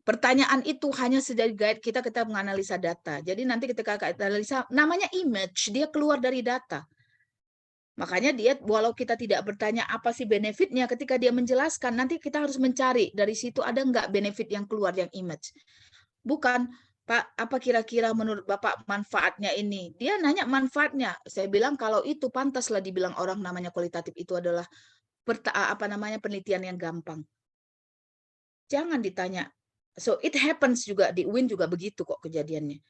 Pertanyaan itu hanya sebagai guide kita menganalisa data. Jadi nanti ketika kita analisa, namanya image, dia keluar dari data. Makanya dia, walau kita tidak bertanya apa sih benefitnya, ketika dia menjelaskan, nanti kita harus mencari dari situ ada nggak benefit yang keluar yang image. Bukan, Pak, apa kira-kira menurut Bapak manfaatnya ini? Dia nanya manfaatnya. Saya bilang kalau itu pantaslah dibilang orang namanya kualitatif, itu adalah penelitian yang gampang. Jangan ditanya. So it happens juga di UIN juga begitu kok kejadiannya.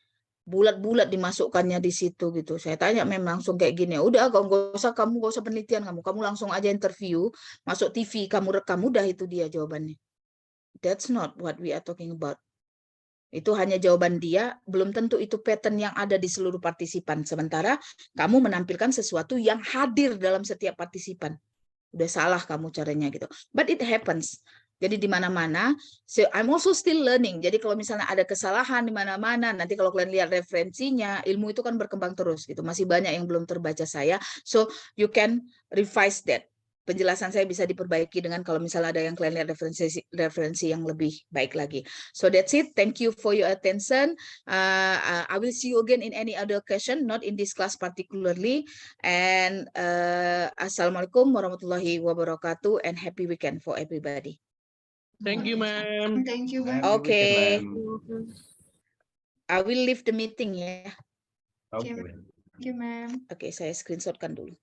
Bulat-bulat dimasukkannya di situ gitu. Saya tanya memang langsung kayak gini. Udah, nggak usah penelitian kamu langsung aja interview, masuk TV, kamu rekam, udah itu dia jawabannya. That's not what we are talking about. Itu hanya jawaban dia, belum tentu itu pattern yang ada di seluruh partisipan. Sementara kamu menampilkan sesuatu yang hadir dalam setiap partisipan. Udah salah kamu caranya gitu. But it happens. Jadi di mana-mana, so I'm also still learning. Jadi kalau misalnya ada kesalahan di mana-mana, nanti kalau kalian lihat referensinya, ilmu itu kan berkembang terus gitu. Masih banyak yang belum terbaca saya. So you can revise that. Penjelasan saya bisa diperbaiki dengan kalau misalnya ada yang kalian lihat referensi yang lebih baik lagi. So that's it. Thank you for your attention. I will see you again in any other question, not in this class particularly. And Assalamualaikum warahmatullahi wabarakatuh, and happy weekend for everybody. Thank you, ma'am. Thank you, Bang. Okay. Ma'am. I will leave the meeting ya. Oke, Thank you, ma'am. Oke, saya screenshotkan dulu.